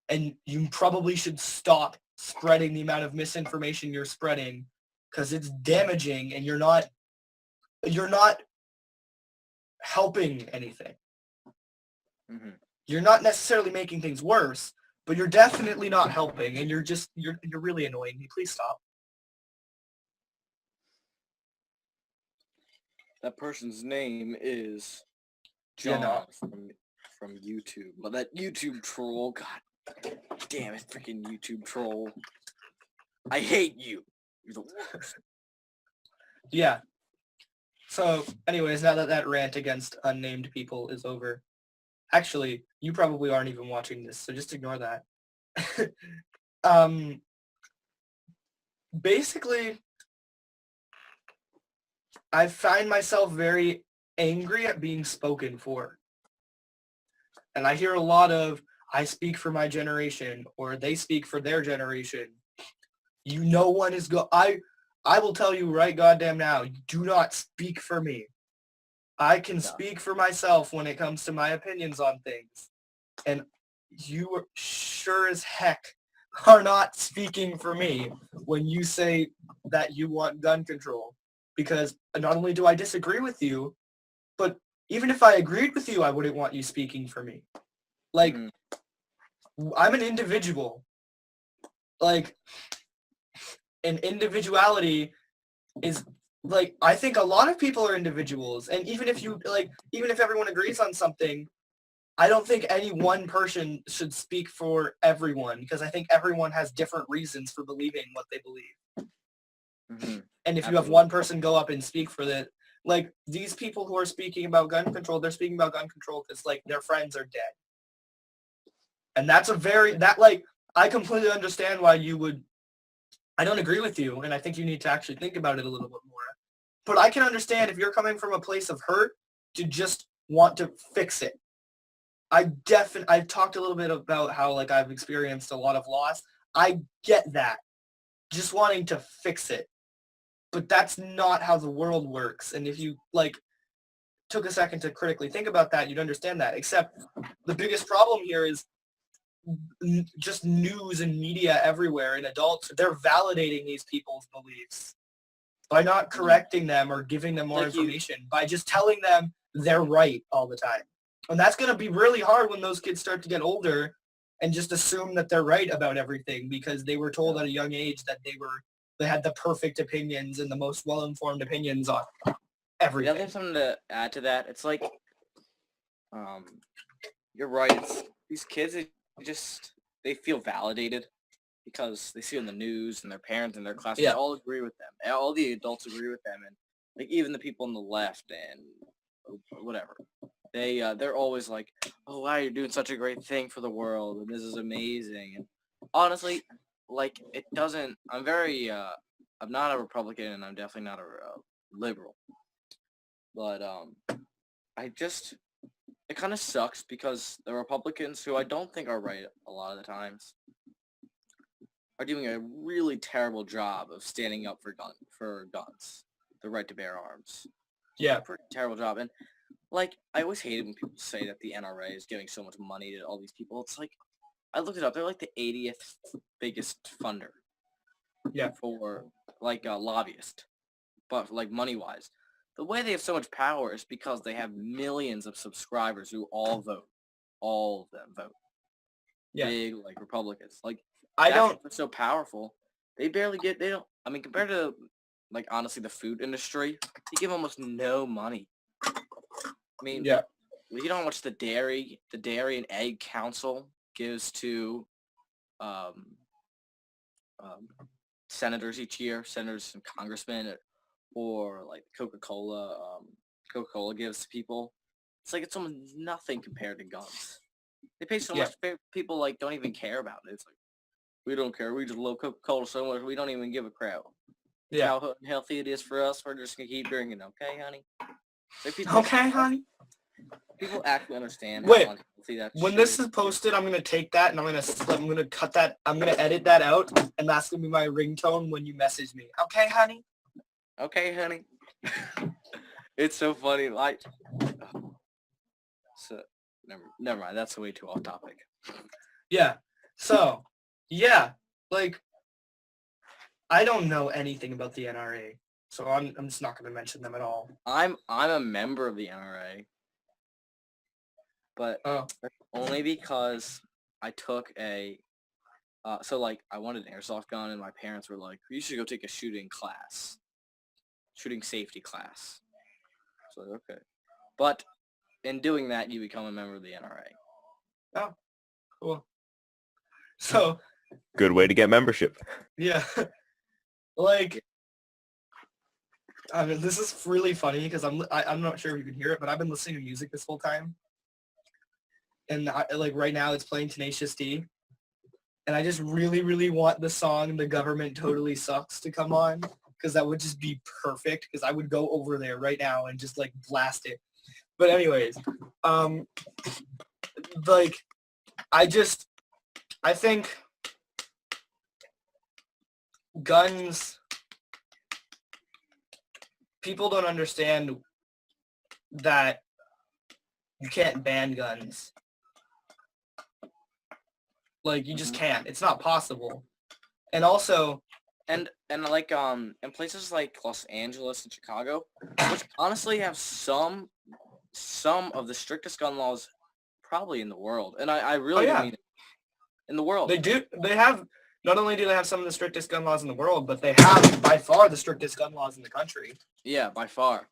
And you probably should stop spreading the amount of misinformation you're spreading because it's damaging and you're not helping anything. Mm-hmm. You're not necessarily making things worse, but you're definitely not helping, and you're really annoying me. Please stop. That person's name is Yeah, John no. from YouTube. Well, that YouTube troll, god damn it, freaking YouTube troll. I hate you. You're the worst. Yeah. So, anyways, now that rant against unnamed people is over. Actually, you probably aren't even watching this, so just ignore that. Basically, I find myself very angry at being spoken for. And I hear a lot of, I speak for my generation, or they speak for their generation. No one is I will tell you right goddamn now, do not speak for me. I can speak for myself when it comes to my opinions on things. And you sure as heck are not speaking for me when you say that you want gun control. Because not only do I disagree with you, but even if I agreed with you, I wouldn't want you speaking for me. Like, I'm an individual. Like, and individuality is, like, I think a lot of people are individuals. And even if everyone agrees on something, I don't think any one person should speak for everyone, because I think everyone has different reasons for believing what they believe. Mm-hmm. And if you have one person go up and speak for that, like, these people who are speaking about gun control, they're speaking about gun control because, like, their friends are dead. And that's I completely understand why you would, I don't agree with you, and I think you need to actually think about it a little bit more. But I can understand if you're coming from a place of hurt to just want to fix it. I've talked a little bit about how like I've experienced a lot of loss. I get that. Just wanting to fix it. But that's not how the world works. And if you like took a second to critically think about that, you'd understand that. Except the biggest problem here is just news and media everywhere, and adults, they're validating these people's beliefs by not correcting them or giving them more information, by just telling them they're right all the time. And that's going to be really hard when those kids start to get older and just assume that they're right about everything because they were told at a young age that they had the perfect opinions and the most well-informed opinions on everything. There's something to add to that. It's like, you're right. It's, these kids, they feel validated because they see it in the news and their parents and their classmates all agree with them. All the adults agree with them, and like even the people on the left and whatever. They're always like, oh wow, you're doing such a great thing for the world and this is amazing. And honestly, like it doesn't, I'm not a Republican and I'm definitely not a liberal. But it kind of sucks because the Republicans, who I don't think are right a lot of the times, are doing a really terrible job of standing up for guns, the right to bear arms. Yeah. Pretty terrible job. And like, I always hated when people say that the NRA is giving so much money to all these people. It's like, I looked it up. They're like the 80th biggest funder. Yeah. For like a lobbyist, but like money-wise. The way they have so much power is because they have millions of subscribers who all vote. All of them vote. Yeah. Big, like, Republicans. Like, they're so powerful. They don't, I mean, compared to, like, honestly, the food industry, they give almost no money. I mean, yeah. you know how much the Dairy and Egg Council gives to senators each year, senators and congressmen, or like Coca-Cola gives to people. It's like it's almost nothing compared to guns. They pay so much, people like don't even care about it. It's like, we don't care. We just love Coca-Cola so much we don't even give a crap. Yeah. How healthy it is for us. We're just gonna keep drinking. Okay, honey. Like, Okay, honey. People actually understand. Wait, how unhealthy that when shit this is posted, I'm gonna take that and I'm gonna cut that. I'm gonna edit that out, and that's gonna be my ringtone when you message me. Okay, honey. Okay, honey. It's so funny. Like, so never mind. That's way too off topic. Yeah. So, yeah, like, I don't know anything about the NRA, so I'm just not gonna mention them at all. I'm a member of the NRA, but only because I took a so like I wanted an airsoft gun and my parents were like, you should go take a shooting safety class. So okay, but in doing that you become a member of the NRA. Oh, cool. So Good way to get membership. yeah, like, I mean, this is really funny because I'm not sure if you can hear it, but I've been listening to music this whole time, and like right now it's playing Tenacious D, and I just really want the song "The Government Totally Sucks" to come on because that would just be perfect. Because I would go over there right now and just like blast it. But anyways, like I think guns, people don't understand that you can't ban guns. Like, you just can't. It's not possible. And also, and like in places like Los Angeles and Chicago, which honestly have some of the strictest gun laws probably in the world. And I really don't mean it. In the world. They do. They have, not only do they have some of the strictest gun laws in the world, but they have by far the strictest gun laws in the country. Yeah, by far.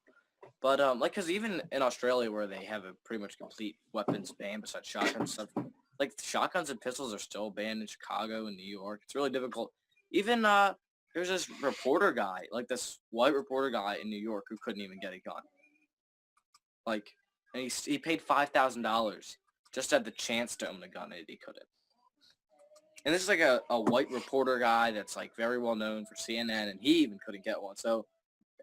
But like, cause even in Australia where they have a pretty much complete weapons ban besides shotguns stuff, like shotguns and pistols are still banned in Chicago and New York. It's really difficult. Even there's this reporter guy, like this white reporter guy in New York who couldn't even get a gun. Like, and he paid $5,000 just had the chance to own a gun and he couldn't. And this is like a white reporter guy that's like very well known for CNN, and he even couldn't get one. So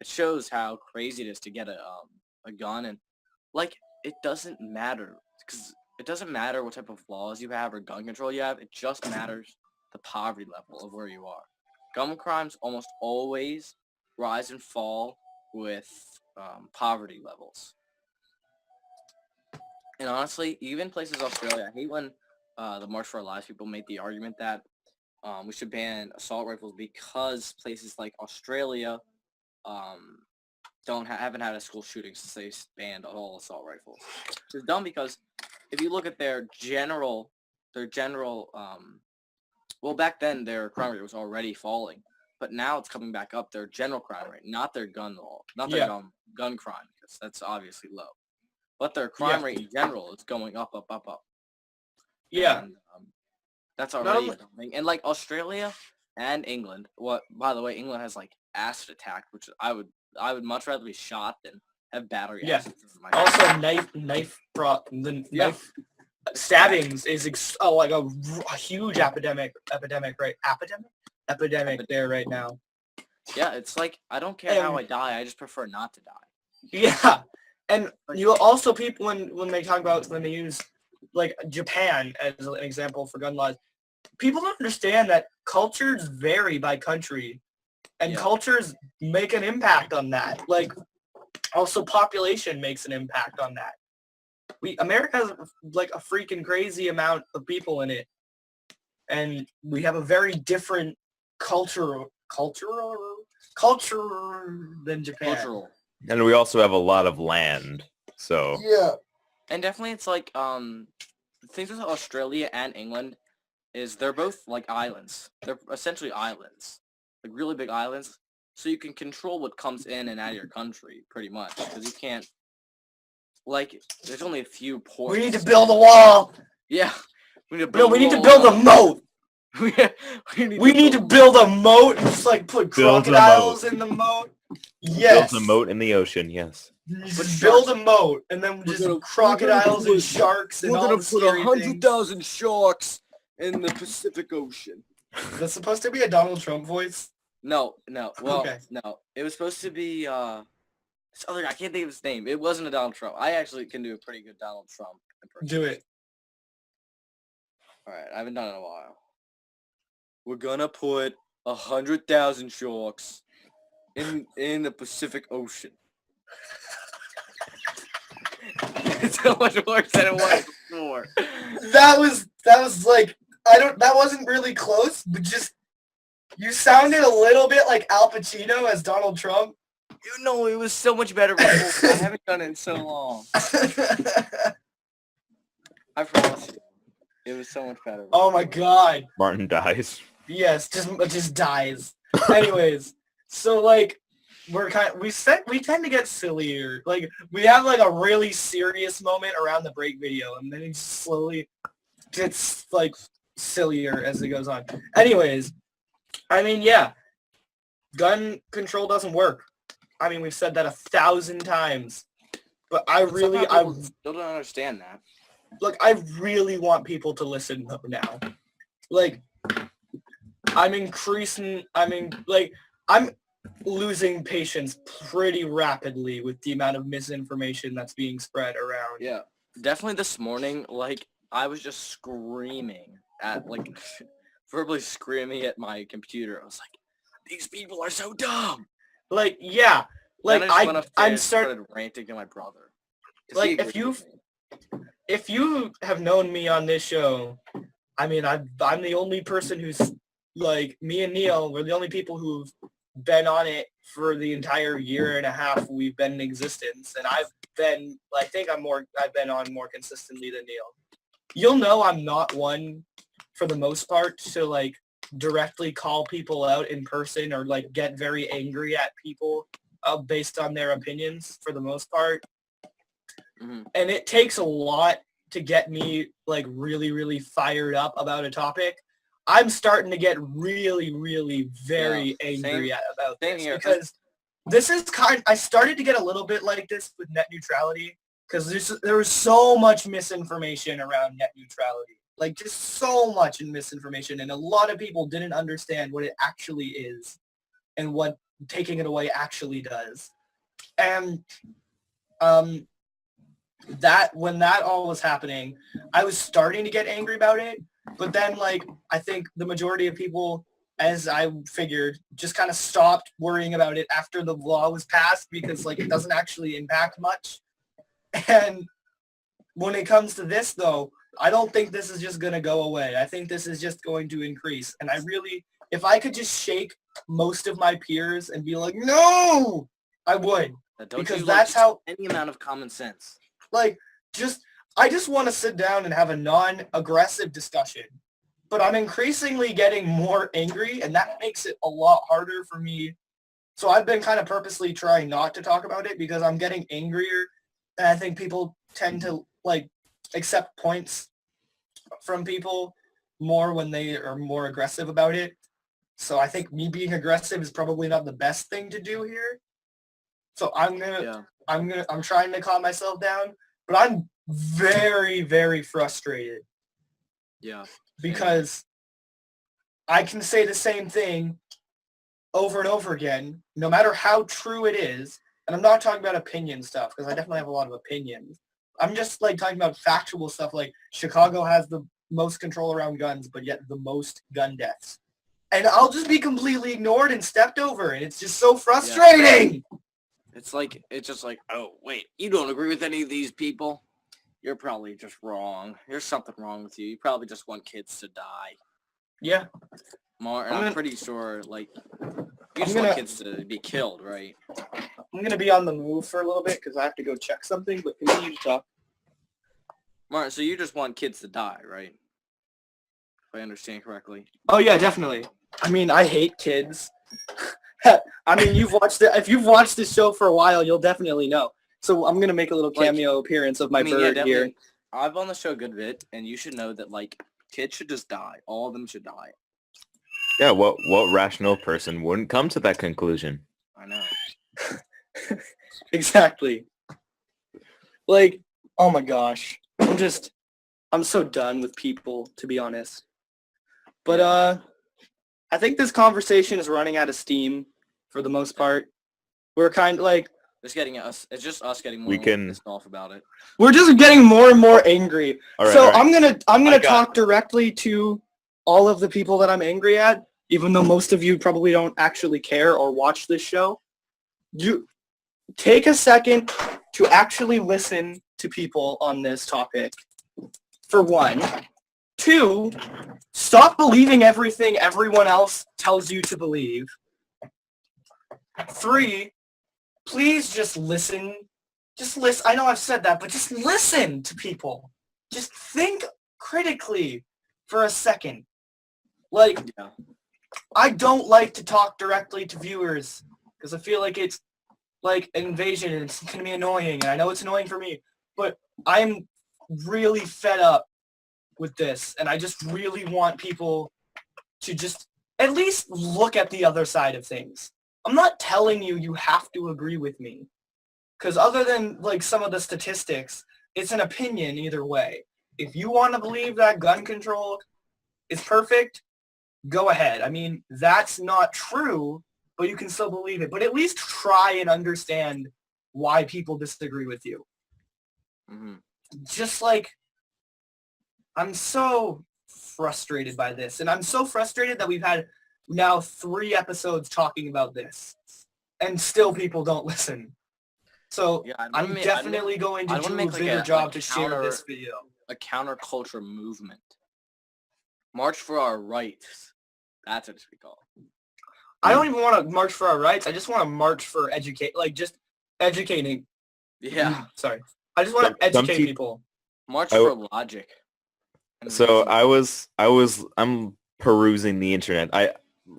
it shows how crazy it is to get a gun, and like it doesn't matter because it doesn't matter what type of laws you have or gun control you have. It just matters the poverty level of where you are. Gun crimes almost always rise and fall with poverty levels. And honestly, even places Australia, I hate when the March for Our Lives people make the argument that we should ban assault rifles because places like Australia haven't had a school shooting since they banned all assault rifles. It's dumb because if you look at their general, well, back then their crime rate was already falling, but now it's coming back up. Their general crime rate, not their gun law, not their gun crime, because that's obviously low, but their crime rate in general is going up. Yeah. And, that's already something. And like Australia and England, by the way, England has like acid attack, which I would much rather be shot than have battery acid. Also, knife stabbings is like a huge epidemic there right now. Yeah, it's like I don't care how I die, I just prefer not to die. Yeah, and you also people when they talk about when they use like Japan as an example for gun laws, people don't understand that cultures vary by country, and cultures make an impact on that. Like, also population makes an impact on that. America has like a freaking crazy amount of people in it, and we have a very different culture than Japan. Cultural. And we also have a lot of land, so Yeah. And definitely it's like the things with Australia and England is they're both like islands. They're essentially islands, like really big islands. So you can control what comes in and out of your country pretty much, because you can't, like, there's only a few ports. We need to build a wall. Yeah. We need to No, build we need to build a moat. We need to build a moat and just like put Build a crocodiles in the moat. Yes. build a moat in the ocean. Yes. Just build a moat and then just crocodiles and sharks and all the scary things. 100,000 sharks in the Pacific Ocean. That's supposed to be a Donald Trump voice. No. Well, Okay. no. It was supposed to be this other guy. I can't think of his name. It wasn't a Donald Trump. I actually can do a pretty good Donald Trump impersonation. Do it. All right, I haven't done it in a while. We're gonna put 100,000 sharks in the Pacific Ocean. It's so much worse than it was before. That was like that wasn't really close, but just you sounded a little bit like Al Pacino as Donald Trump. You know, it was so much better before. I haven't done it in so long. I promise you. It was so much better. Oh my god. Martin dies. Yes, just dies. Anyways, so like we tend to get sillier. Like we have like a really serious moment around the break video, and then it just slowly gets like sillier as it goes on. Anyways, I mean, yeah, gun control doesn't work. I mean, we've said that 1,000 times, but I still don't understand that. Look, I really want people to listen now. Like, I'm losing patience pretty rapidly with the amount of misinformation that's being spread around. Yeah, definitely this morning, like, I was just screaming at, like, verbally screaming at my computer. I was like, these people are so dumb. Like, yeah. Like, I started ranting to my brother. Like, if you have known me on this show, I mean, I'm the only person who's, like, me and Neil, we're the only people who've been on it for the entire year and a half we've been in existence. And I've been on more consistently than Neil. You'll know I'm not one, for the most part, to, like, directly call people out in person or, like, get very angry at people based on their opinions, for the most part. Mm-hmm. And it takes a lot to get me, like, really, really fired up about a topic. I'm starting to get really, really very angry about this. Here. Because this is I started to get a little bit like this with net neutrality, because there was so much misinformation around net neutrality. Like, just so much misinformation, and a lot of people didn't understand what it actually is and what taking it away actually does. And that when that all was happening, I was starting to get angry about it, but then, like, I think the majority of people, as I figured, just kind of stopped worrying about it after the law was passed because, like, it doesn't actually impact much. And when it comes to this, though, I don't think this is just going to go away. I think this is just going to increase. And I really, if I could just shake most of my peers and be like, no, I would. Because that's how any amount of common sense. Like, I just want to sit down and have a non-aggressive discussion. But I'm increasingly getting more angry, and that makes it a lot harder for me. So I've been kind of purposely trying not to talk about it because I'm getting angrier, and I think people tend to, like, accept points from people more when they are more aggressive about it. So I think me being aggressive is probably not the best thing to do here. So I'm trying to calm myself down, but I'm very, very frustrated. Yeah. Because I can say the same thing over and over again, no matter how true it is. And I'm not talking about opinion stuff, because I definitely have a lot of opinions. I'm just, like, talking about factual stuff, like Chicago has the most control around guns, but yet the most gun deaths. And I'll just be completely ignored and stepped over, and it's just so frustrating! Yeah. It's just like, oh, wait, you don't agree with any of these people? You're probably just wrong. There's something wrong with you. You probably just want kids to die. Yeah. I'm pretty sure, like, you just want kids to be killed, right? I'm going to be on the move for a little bit because I have to go check something, but continue to talk. Martin, so you just want kids to die, right? If I understand correctly. Oh, yeah, definitely. I mean, I hate kids. I mean, if you've watched this show for a while, you'll definitely know. So I'm going to make a little cameo appearance of my bird here. I've on the show a good bit, and you should know that, like, kids should just die. All of them should die. Yeah, what rational person wouldn't come to that conclusion? I know. Exactly. Like, oh my gosh. I'm so done with people, to be honest. But, I think this conversation is running out of steam for the most part. We're kind of like... It's just us getting more pissed off about it. We're just getting more and more angry. All right, so all right. I'm gonna talk directly to all of the people that I'm angry at, even though most of you probably don't actually care or watch this show. You take a second to actually listen to people on this topic. For one. Two, stop believing everything everyone else tells you to believe. Three, please just listen. Just listen. I know I've said that, but just listen to people. Just think critically for a second. Like, Yeah. I don't like to talk directly to viewers because I feel like it's like an invasion and it's going to be annoying. And I know it's annoying for me, but I'm really fed up with this. And I just really want people to just at least look at the other side of things. I'm not telling you have to agree with me. Because other than, like, some of the statistics, it's an opinion either way. If you want to believe that gun control is perfect, go ahead. I mean, that's not true, but you can still believe it. But at least try and understand why people disagree with you. Mm-hmm. Just, like, I'm so frustrated by this. And I'm so frustrated that we've had now 3 episodes talking about this. And still people don't listen. So Yeah, I'm definitely going to do a bigger job to share this video. A counterculture movement. March for our rights. That's what it should be called. I don't even want to march for our rights. I just want to march for just educating. Yeah. Sorry. I just want to educate people. March for logic. So I'm perusing the internet.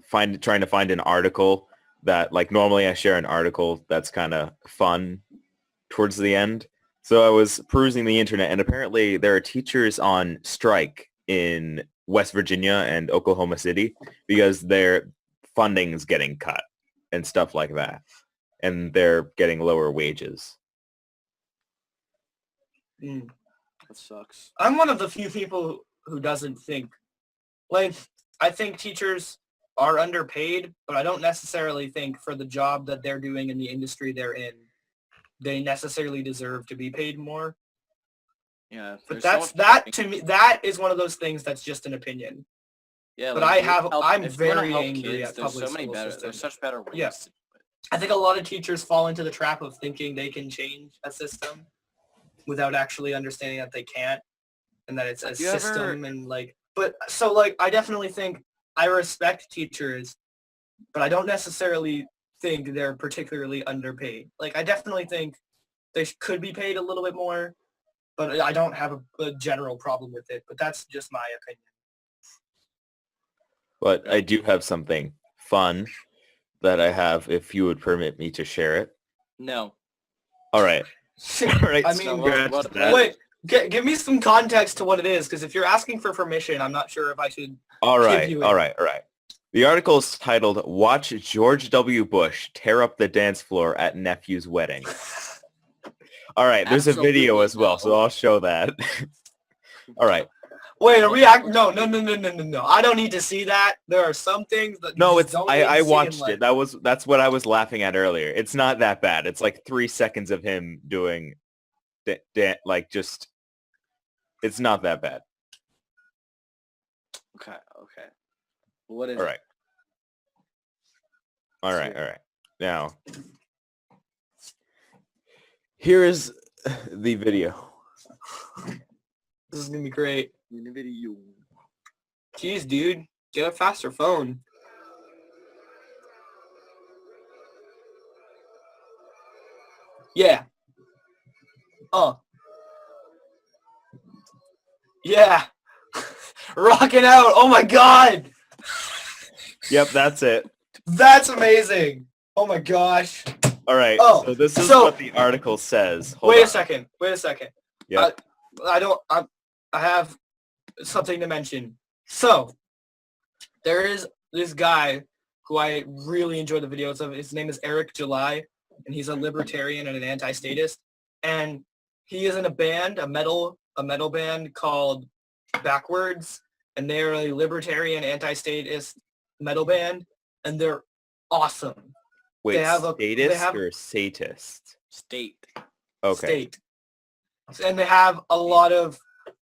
Trying to find an article that, like, normally I share an article that's kind of fun towards the end. So I was perusing the internet, and apparently there are teachers on strike in West Virginia and Oklahoma City because their funding is getting cut and stuff like that, and they're getting lower wages. Mm. That sucks. I'm one of the few people who doesn't think, like, I think teachers are underpaid, but I don't necessarily think for the job that they're doing in the industry they're in, they necessarily deserve to be paid more. Yeah. But there's so much that to me, that is one of those things that's just an opinion. Yeah, But like, I'm if you wanna very help angry kids, at there's public so many school better. systems. There's such better ways. Yeah. To do it. I think a lot of teachers fall into the trap of thinking they can change a system without actually understanding that they can't, and that it's a Have you ever- system and like. But so like, I definitely think I respect teachers, but I don't necessarily think they're particularly underpaid. Like, I definitely think they could be paid a little bit more, but I don't have a general problem with it. But that's just my opinion. But I do have something fun that I have, if you would permit me to share it. No. All right. All right. I so mean, congrats what- to that. Wait, give me some context to what it is, because if you're asking for permission, I'm not sure if I should. All right. you All it. right. All right. The article is titled "Watch George W. Bush Tear Up the Dance Floor at Nephew's Wedding." All right. There's a video Absolutely as well, so not. I'll show that. All right. Wait, are we No. I don't need to see that. There are some things that No, you it's just don't need to I see in watched life. it. That's what I was laughing at earlier. It's not that bad. It's like 3 seconds of him doing like just it's not that bad. Okay. Okay. What is? All right. All Let's right. hear All right. Now, here is the video. This is gonna be great. In the video. Jeez, dude, get a faster phone. Yeah. Yeah. Rocking out. Oh my god. Yep, that's it. That's amazing. Oh my gosh. All right. Oh, so this is so- what the article says. Hold Wait on. a second. Yep. I have something to mention. So, there is this guy who I really enjoy the videos of. His name is Eric July, and he's a libertarian and an anti-statist. And he is in a band, a metal band called Backwards, and they're a libertarian anti-statist metal band, and they're awesome. Wait, they have a- statist they have- or satist? State. Okay. State. And they have a lot of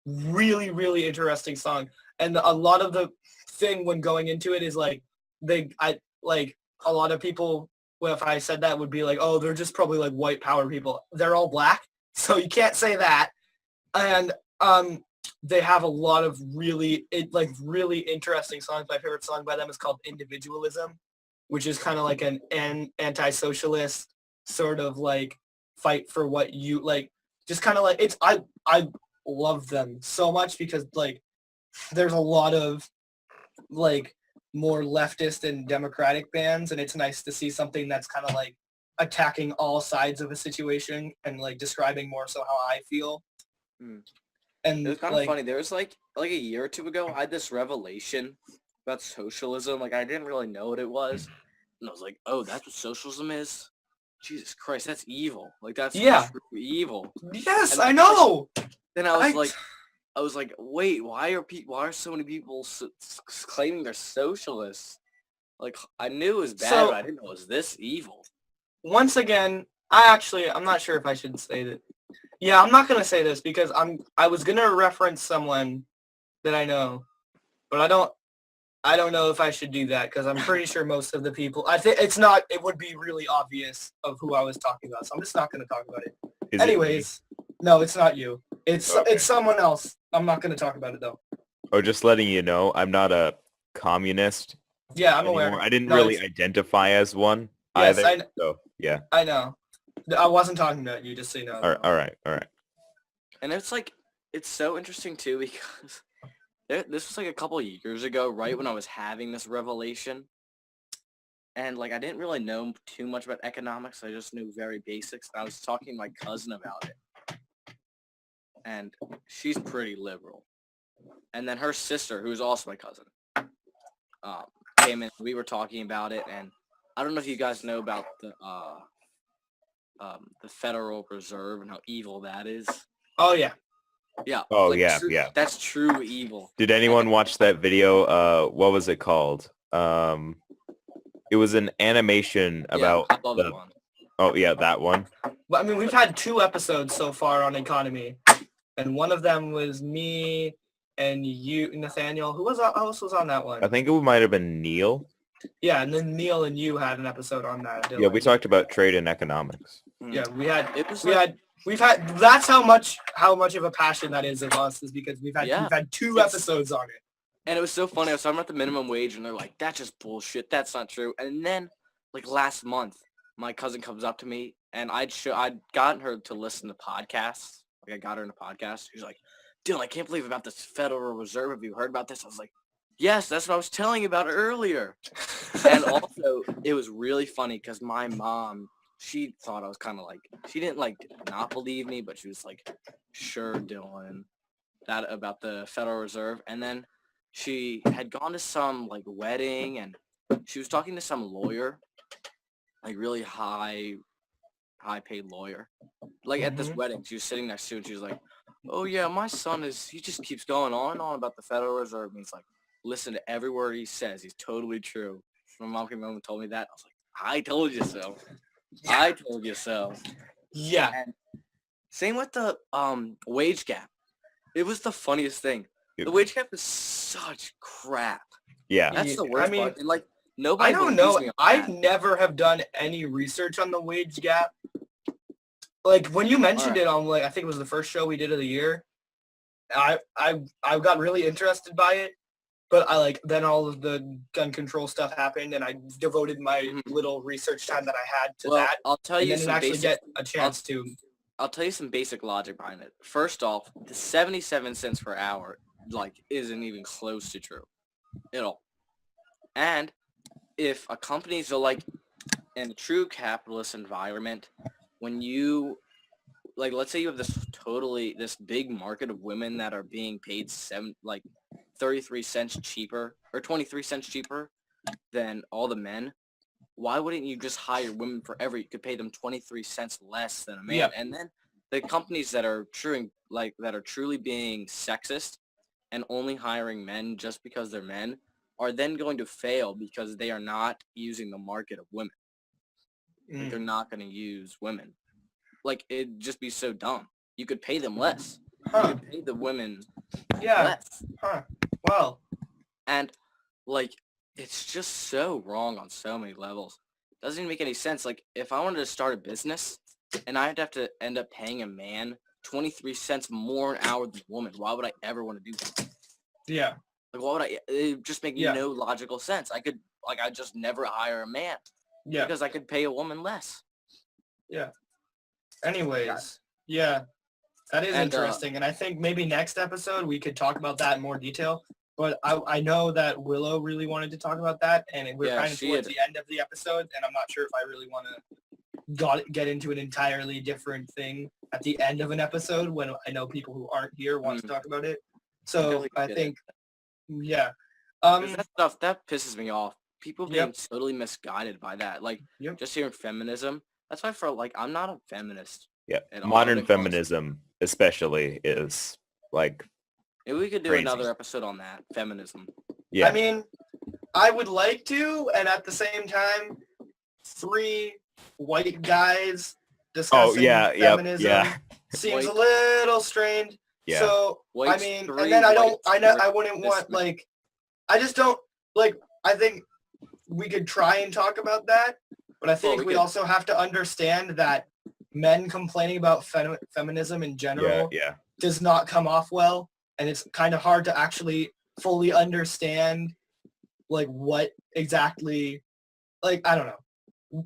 really, really interesting songs. And a lot of the thing when going into it is like a lot of people, well, if I said that, would be like, oh, they're just probably like white power people. They're all black, so you can't say that. And they have a lot of really interesting songs. My favorite song by them is called Individualism, which is kind of like an anti-socialist sort of like fight for what you like. Just kind of like it's I love them so much because like there's a lot of like more leftist and democratic bands, and it's nice to see something that's kind of like attacking all sides of a situation and like describing more so how I feel. Mm. And It was kind like, of funny. There was like a year or two ago, I had this revelation about socialism. Like I didn't really know what it was, and I was like, "Oh, that's what socialism is." Jesus Christ, that's evil. Like that's Yeah. true evil. yes, and I know. Then I was like, wait, why are so many people claiming they're socialists? Like I knew it was bad, So- but I didn't know it was this evil. Once again, I'm not sure if I should say that. Yeah, I'm not gonna say this because I was gonna reference someone that I know, but I don't know if I should do that because I'm pretty sure most of the people, I think it would be really obvious of who I was talking about, so I'm just not gonna talk about it. Is it me? Anyways, no, it's not you. It's Okay. it's someone else. I'm not gonna talk about it though. Or just letting you know, I'm not a communist Yeah, I'm anymore. aware. I didn't No, really it's- identify as one Yes, either. So yeah. I know. I wasn't talking about you, just so you know. All right. And it's like, it's so interesting too because this was like a couple of years ago, right when I was having this revelation. And like, I didn't really know too much about economics. I just knew very basics. And I was talking to my cousin about it. And she's pretty liberal. And then her sister, who is also my cousin, came in. We were talking about it. And I don't know if you guys know about the Federal Reserve and how evil that is. Oh yeah. Yeah. Oh, like, yeah, true- yeah. That's true evil. Did anyone watch that video? What was it called? It was an animation about I love that one. Oh yeah, that one. But I mean, we've had 2 episodes so far on economy, and one of them was me and you, Nathaniel. Who else was on that one? I think it might have been Neil. Yeah, and then Neil and you had an episode on that. Yeah, we talked about trade and economics. Yeah, we had. It was We like, had. We've had. That's how much of a passion that is of us, is because we've had Yeah. 2 It's- episodes on it. and it was so funny. I was talking about the minimum wage, and they're like, "That's just bullshit. That's not true." And then, like last month, my cousin comes up to me, and I'd gotten her to listen to podcasts. Like I got her in a podcast. She's like, "Dylan, I can't believe about this Federal Reserve. Have you heard about this?" I was like, "Yes, that's what I was telling you about earlier." And also, it was really funny because my mom, she thought I was kind of like, she didn't like not believe me, but she was like, "Sure, Dylan, that about the Federal Reserve." And then she had gone to some like wedding, and she was talking to some lawyer, like really high paid lawyer, like at this Mhm. wedding. She was sitting next to, and she was like, "Oh yeah, my son he just keeps going on and on about the Federal Reserve." And he's like, "Listen to every word he says. He's totally true." My mom came home and told me that. I was like, "I told you so. I told you so." Yeah. And same with the wage gap. It was the funniest thing. Yep. The wage gap is such crap. Yeah. That's the Yeah, worst I mean, part. And like nobody I don't believes know. me on I've that. never have done any research on the wage gap. Like when you mentioned Alright. it on, like, I think it was the first show we did of the year, I got really interested by it, but then all of the gun control stuff happened, and I devoted my Mhm. little research time that I had to Well, that, I'll tell and you then some actually basic get a chance to. I'll tell you some basic logic behind it. First off, the 77 cents per hour like isn't even close to true at all. And if a company's like in a true capitalist environment, when you like let's say you have this big market of women that are being paid 33 cents cheaper or 23 cents cheaper than all the men, why wouldn't you just hire women forever? You could pay them 23 cents less than a man. Yeah. And then the companies that are truly being sexist and only hiring men just because they're men are then going to fail because they are not using the market of women. Like, they're not going to use women. Like, it'd just be so dumb. You could pay them less. You Huh. could pay the women Yeah. less. Huh. Well. And, like, it's just so wrong on so many levels. It doesn't even make any sense. Like, if I wanted to start a business and I'd have to end up paying a man 23 cents more an hour than a woman, why would I ever want to do that? Yeah. Like, why would I? It would just make Yeah. no logical sense. I'd just never hire a man Yeah. because I could pay a woman less. Anyways, yeah, that is And, interesting, and I think maybe next episode we could talk about that in more detail. But I know that Willow really wanted to talk about that, and we're Yeah, kind of she towards had- the end of the episode, and I'm not sure if I really want to get into an entirely different thing at the end of an episode when I know people who aren't here want to talk about it. So definitely I get it. think, yeah, 'Cause that stuff that pisses me off. People being Yep. totally misguided by that. Like, Yep. just hearing feminism. That's why I'm not a feminist. Yeah. at all. Modern Like, feminism especially is like Maybe we could do Crazy. another episode on that feminism. yeah. I mean, I would like to, and at the same time, 3 white guys discussing yeah, yep, feminism yeah. seems a White- little strange. Yeah. So I White mean, three and then I white wouldn't this want man. like, I just don't like. I think we could try and talk about that, but I think we we could. also have to understand that men complaining about feminism in Yeah, general yeah. does not come off well, and it's kind of hard to actually fully understand like what exactly, like, I don't know,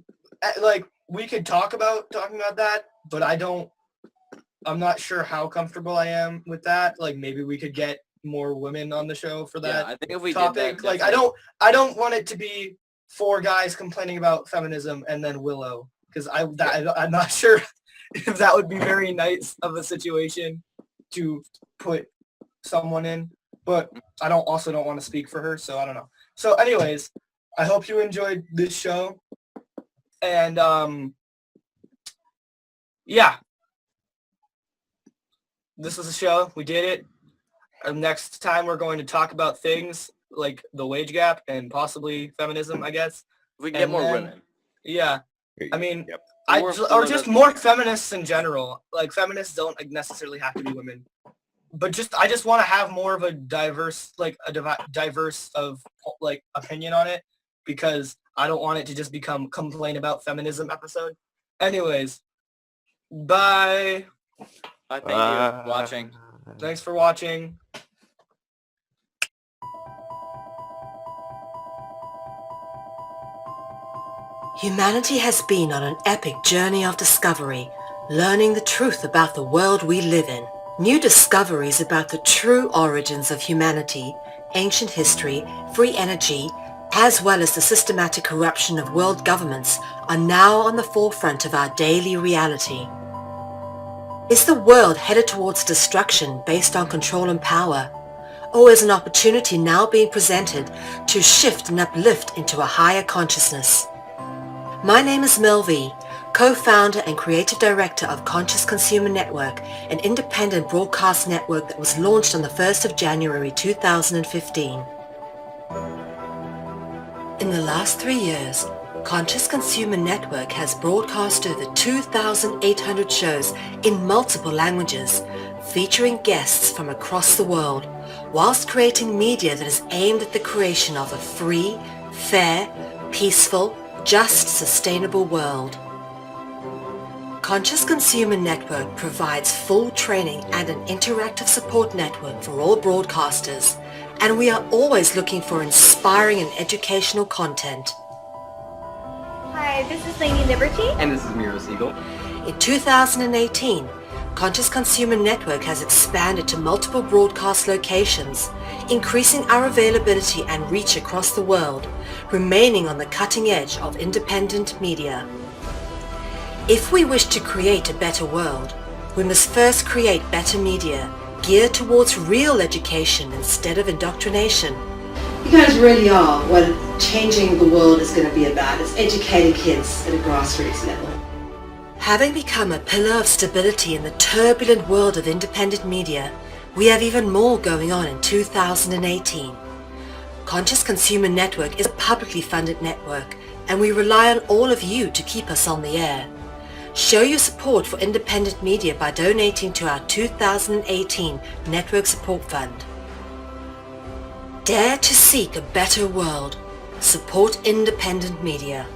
like we could talking about that, but I'm not sure how comfortable I am with that. Like maybe we could get more women on the show for Yeah, that I think if we topic. did that, Like definitely- I don't want it to be 4 guys complaining about feminism and then Willow, because I'm not sure if that would be very nice of a situation to put someone in. But I also don't want to speak for her, so I don't know. So anyways, I hope you enjoyed this show. And yeah. this was a show. We did it. Next time we're going to talk about things like the wage gap and possibly feminism, I guess. If we can get And more then- women. Yeah. I mean, Yep. or just more feminists in general. Like feminists don't necessarily have to be women, but I just want to have more of a diverse, diverse of like opinion on it, because I don't want it to just become complain about feminism episode. Anyways, bye. I thank you for watching. Thanks for watching. Humanity has been on an epic journey of discovery, learning the truth about the world we live in. New discoveries about the true origins of humanity, ancient history, free energy, as well as the systematic corruption of world governments are now on the forefront of our daily reality. Is the world headed towards destruction based on control and power? Or is an opportunity now being presented to shift and uplift into a higher consciousness? My name is Mel V, co-founder and creative director of Conscious Consumer Network, an independent broadcast network that was launched on the 1st of January 2015. In the last 3 years, Conscious Consumer Network has broadcast over 2,800 shows in multiple languages, featuring guests from across the world, whilst creating media that is aimed at the creation of a free, fair, peaceful, just, sustainable world. Conscious Consumer Network provides full training and an interactive support network for all broadcasters, and we are always looking for inspiring and educational content. Hi, this is Lady Liberty. And this is Miro Siegel. In 2018, Conscious Consumer Network has expanded to multiple broadcast locations, increasing our availability and reach across the world, remaining on the cutting edge of independent media. If we wish to create a better world, we must first create better media, geared towards real education instead of indoctrination. You guys really are what changing the world is going to be about. It's educating kids at a grassroots level. Having become a pillar of stability in the turbulent world of independent media, we have even more going on in 2018. Conscious Consumer Network is a publicly funded network, and we rely on all of you to keep us on the air. Show your support for independent media by donating to our 2018 Network Support Fund. Dare to seek a better world. Support independent media.